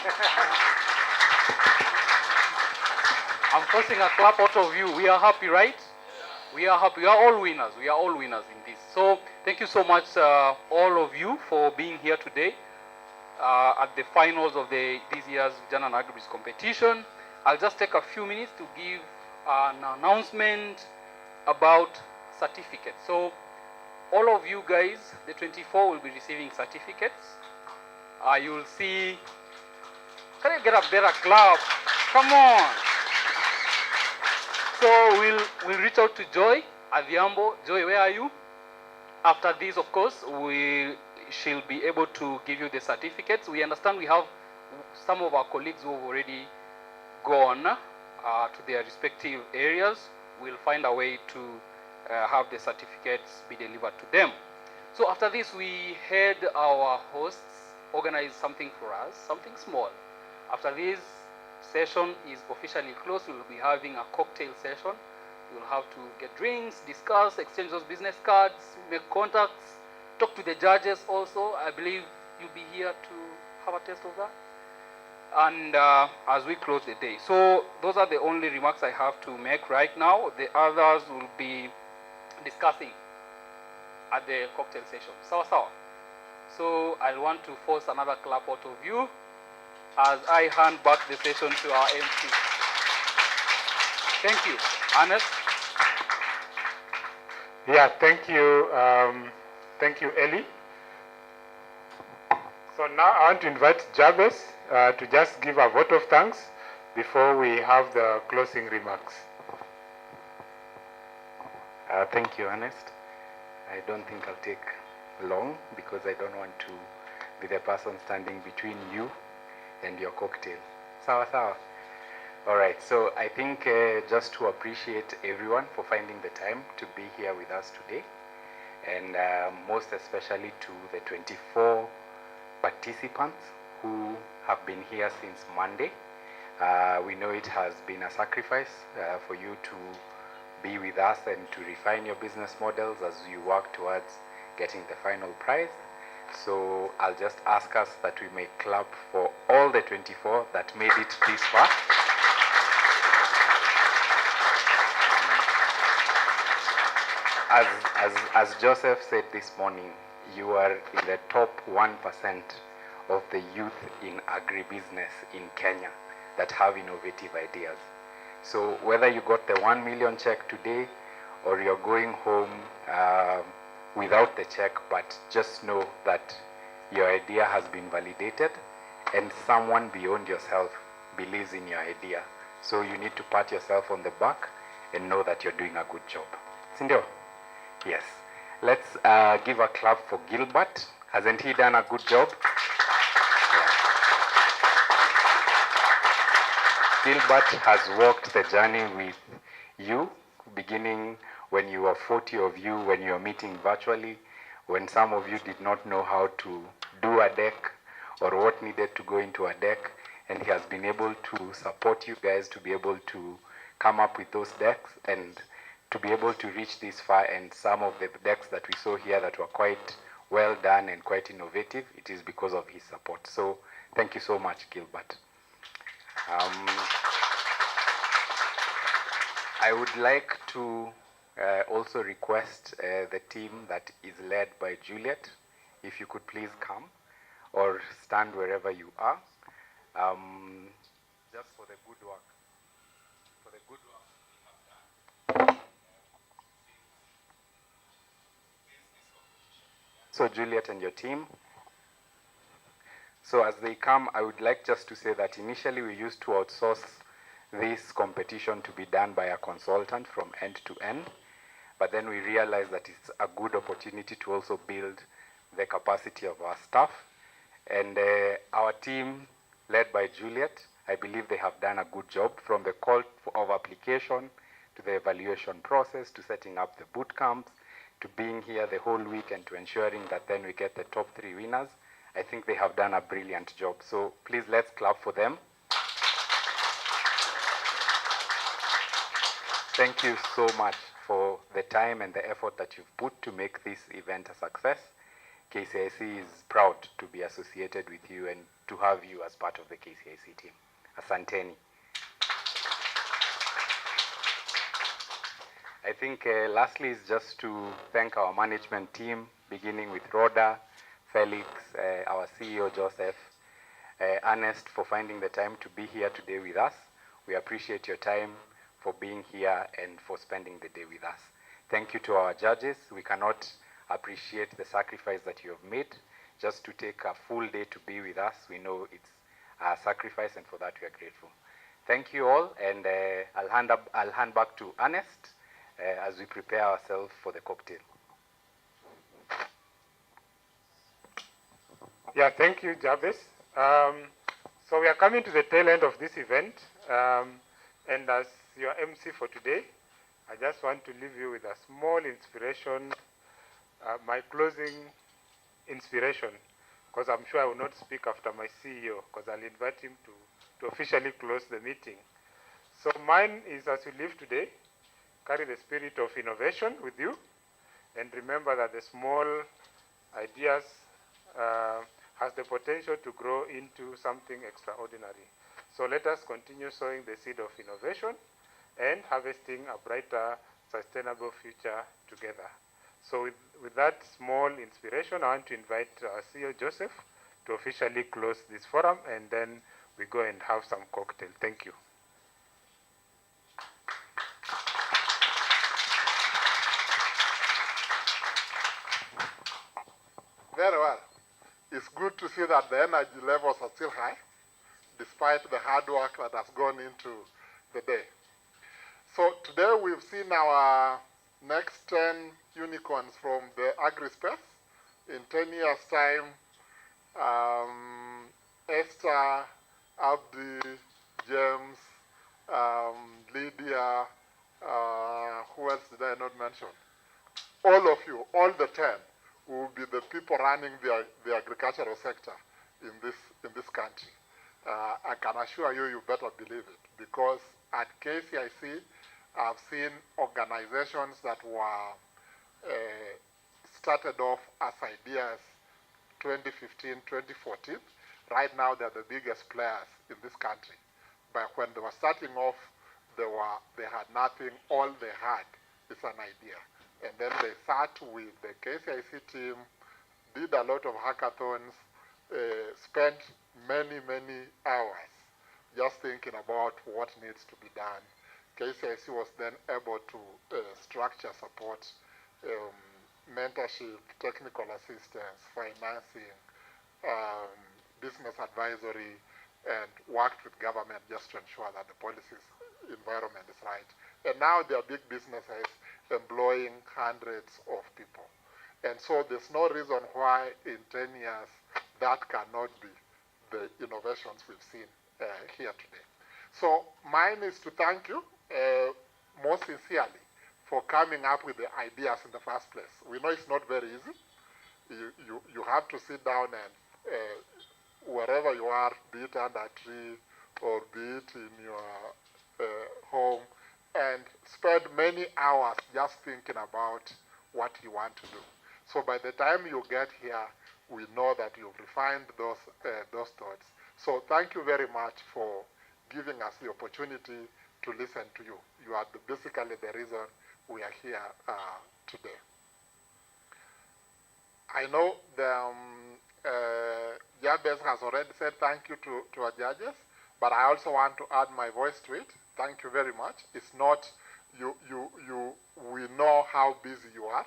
I'm forcing a clap out of you. We are happy, right? We are happy. We are all winners. We are all winners in this. So, thank you so much, all of you, for being here today at the finals of this year's Vijana and Agribiz competition. I'll just take a few minutes to give an announcement about certificates. So, all of you guys, the 24, will be receiving certificates. You will see. Can I get a better clap? Come on. So we'll reach out to Joy Adhiambo. Joy, where are you? After this, of course, she'll be able to give you the certificates. We understand we have some of our colleagues who have already gone to their respective areas. We'll find a way to have the certificates be delivered to them. So after this, we had our hosts organize something for us, something small. After this session is officially closed, we'll be having a cocktail session. You'll have to get drinks, discuss, exchange those business cards, make contacts, talk to the judges also. I believe you'll be here to have a taste of that. And as we close the day. So those are the only remarks I have to make right now. The others will be discussing at the cocktail session. Sawa sawa. So I want to force another clap out of you as I hand back the session to our MC. Thank you. Ernest? Yeah, thank you, Eli. So now I want to invite Jabez to just give a vote of thanks before we have the closing remarks. Thank you, Ernest. I don't think I'll take long because I don't want to be the person standing between you and your cocktail. Sawa sawa. All right, so I think just to appreciate everyone for finding the time to be here with us today, and most especially to the 24 participants who have been here since Monday. We know it has been a sacrifice for you to be with us and to refine your business models as you work towards getting the final prize. So I'll just ask us that we may clap for all the 24 that made it this far. As Joseph said this morning, you are in the top 1% of the youth in agribusiness in Kenya that have innovative ideas. So whether you got the 1 million check today or you're going home without the check, but just know that your idea has been validated and someone beyond yourself believes in your idea. So you need to pat yourself on the back and know that you're doing a good job. Sindio? Yes. Let's give a clap for Gilbert. Hasn't he done a good job? Yeah. Gilbert has walked the journey with you, beginning when you were 40 of you, when you were meeting virtually, when some of you did not know how to do a deck or what needed to go into a deck, and he has been able to support you guys to be able to come up with those decks and to be able to reach this far. And some of the decks that we saw here that were quite well done and quite innovative, it is because of his support. So thank you so much, Gilbert. I would like to also request the team that is led by Juliet, if you could please come. or stand wherever you are. Just for the good work. For the good work. So Juliet and your team. So as they come, I would like just to say that initially we used to outsource this competition to be done by a consultant from end to end. But then we realized that it's a good opportunity to also build the capacity of our staff. And our team, led by Juliet, I believe they have done a good job from the call of application to the evaluation process, to setting up the boot camps, to being here the whole week and to ensuring that then we get the top 3 winners. I think they have done a brilliant job. So please let's clap for them. Thank you so much for the time and the effort that you've put to make this event a success. KCIC is proud to be associated with you and to have you as part of the KCIC team. Asanteni. I think lastly is just to thank our management team, beginning with Rhoda, Felix, our CEO Joseph, Ernest, for finding the time to be here today with us. We appreciate your time for being here and for spending the day with us. Thank you to our judges. We cannot appreciate the sacrifice that you have made just to take a full day to be with us. We know it's a sacrifice, and for that we are grateful. Thank you all, and I'll hand back to Ernest as we prepare ourselves for the cocktail. Yeah, thank you, Jabez. So we are coming to the tail end of this event, and as your MC for today, I just want to leave you with a small inspiration, my closing inspiration, because I'm sure I will not speak after my CEO, because I'll invite him to officially close the meeting. So mine is, as you live today, carry the spirit of innovation with you, and remember that the small ideas has the potential to grow into something extraordinary. So let us continue sowing the seed of innovation and harvesting a brighter, sustainable future together. So with that small inspiration, I want to invite our CEO Joseph to officially close this forum, and then we go and have some cocktail. Thank you. Very well. It's good to see that the energy levels are still high, despite the hard work that has gone into the day. So today we've seen our next 10 unicorns from the agri-space. In 10 years' time, Esther, Abdi, James, Lydia, who else did I not mention? All of you, all the 10, will be the people running the agricultural sector in this country. I can assure you, you better believe it, because at KCIC, I've seen organizations that were started off as ideas 2015, 2014. Right now, they're the biggest players in this country. But when they were starting off, they had nothing. All they had is an idea. And then they sat with the KCIC team, did a lot of hackathons, spent many, many hours just thinking about what needs to be done. KCIC was then able to structure support, mentorship, technical assistance, financing, business advisory, and worked with government just to ensure that the policies environment is right. And now they are big businesses employing hundreds of people. And so there's no reason why in 10 years that cannot be the innovations we've seen here today. So mine is to thank you most sincerely for coming up with the ideas in the first place. We know it's not very easy. You have to sit down and wherever you are, be it under a tree or be it in your home, and spend many hours just thinking about what you want to do. So by the time you get here, we know that you've refined those thoughts. So thank you very much for giving us the opportunity to listen to you. You are basically the reason we are here today. I know the Agribiz has already said thank you to our judges, but I also want to add my voice to it. Thank you very much. It's not, we know how busy you are.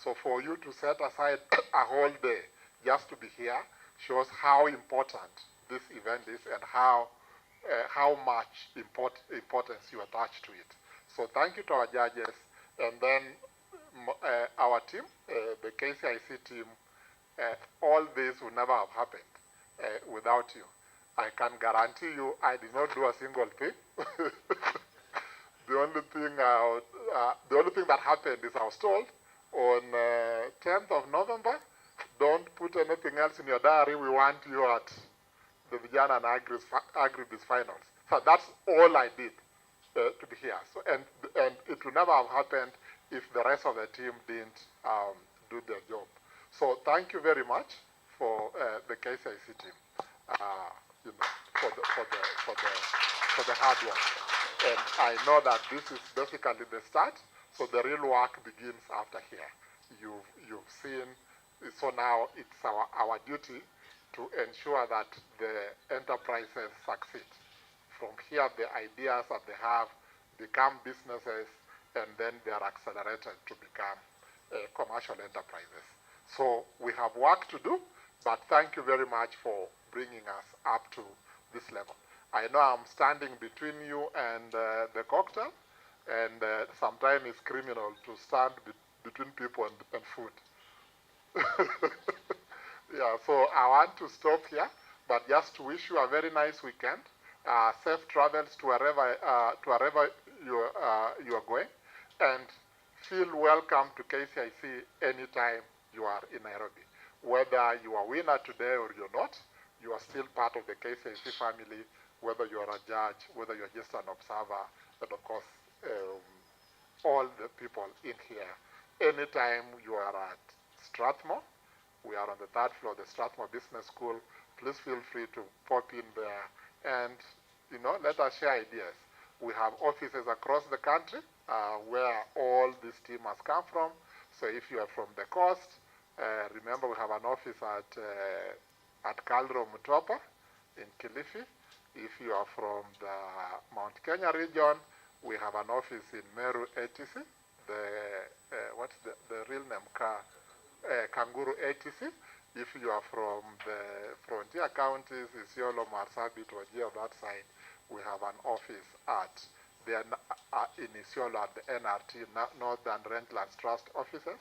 So for you to set aside a whole day just to be here shows how important this event is and how much importance you attach to it. So thank you to our judges, and then our team, the KCIC team. All this would never have happened without you. I can guarantee you I did not do a single thing. The only thing that happened is I was told on 10th of November, don't put anything else in your diary. We want you at the Vijana and Agribiz finals. So that's all I did to be here. So, and it would never have happened if the rest of the team didn't do their job. So thank you very much for the KCIC team, for the hard work. And I know that this is basically the start. So the real work begins after here. You've seen. So now it's our duty to ensure that the enterprises succeed. From here, the ideas that they have become businesses, and then they are accelerated to become commercial enterprises. So we have work to do, but thank you very much for bringing us up to this level. I know I'm standing between you and the cocktail, and sometimes it's criminal to stand between people and food. Yeah, so I want to stop here, but just to wish you a very nice weekend, safe travels to wherever you are going, and feel welcome to KCIC anytime you are in Nairobi. Whether you are a winner today or you're not, you are still part of the KCIC family, whether you are a judge, whether you're just an observer, and of course, all the people in here. Anytime you are at Strathmore, we are on the 3rd floor of the Strathmore Business School, please feel free to pop in there and, let us share ideas. We have offices across the country where all this team has come from. So if you are from the coast, remember we have an office at Kalro Mutopa in Kilifi. If you are from the Mount Kenya region, we have an office in Meru ATC. What's the real name? Kanguru ATC. If you are from the frontier counties, Isiolo, Marsabit, Wajir, that side, we have an office in Isiolo at the NRT, Northern Rangelands Trust offices.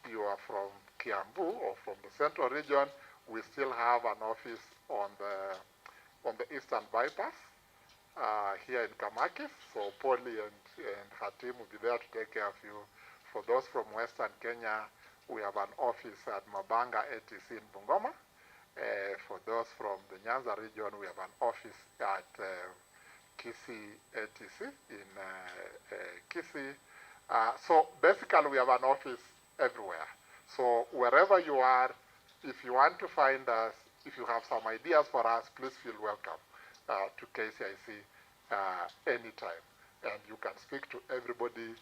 You are from Kiambu or from the central region, we still have an office on the Eastern Bypass here in Kamakis. So Polly and her team will be there to take care of you. For those from Western Kenya, we have an office at Mabanga ATC in Bungoma. For those from the Nyanza region, we have an office at Kisii ATC in Kisii. So basically, we have an office everywhere. So wherever you are, if you want to find us, if you have some ideas for us, please feel welcome to KCIC anytime. And you can speak to everybody.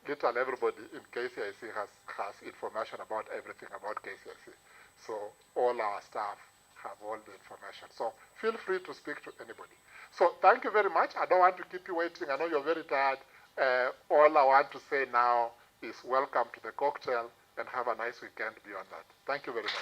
Literally everybody in KCIC has information about everything about KCIC. So all our staff have all the information. So feel free to speak to anybody. So thank you very much. I don't want to keep you waiting. I know you're very tired. All I want to say now is welcome to the cocktail and have a nice weekend beyond that. Thank you very much.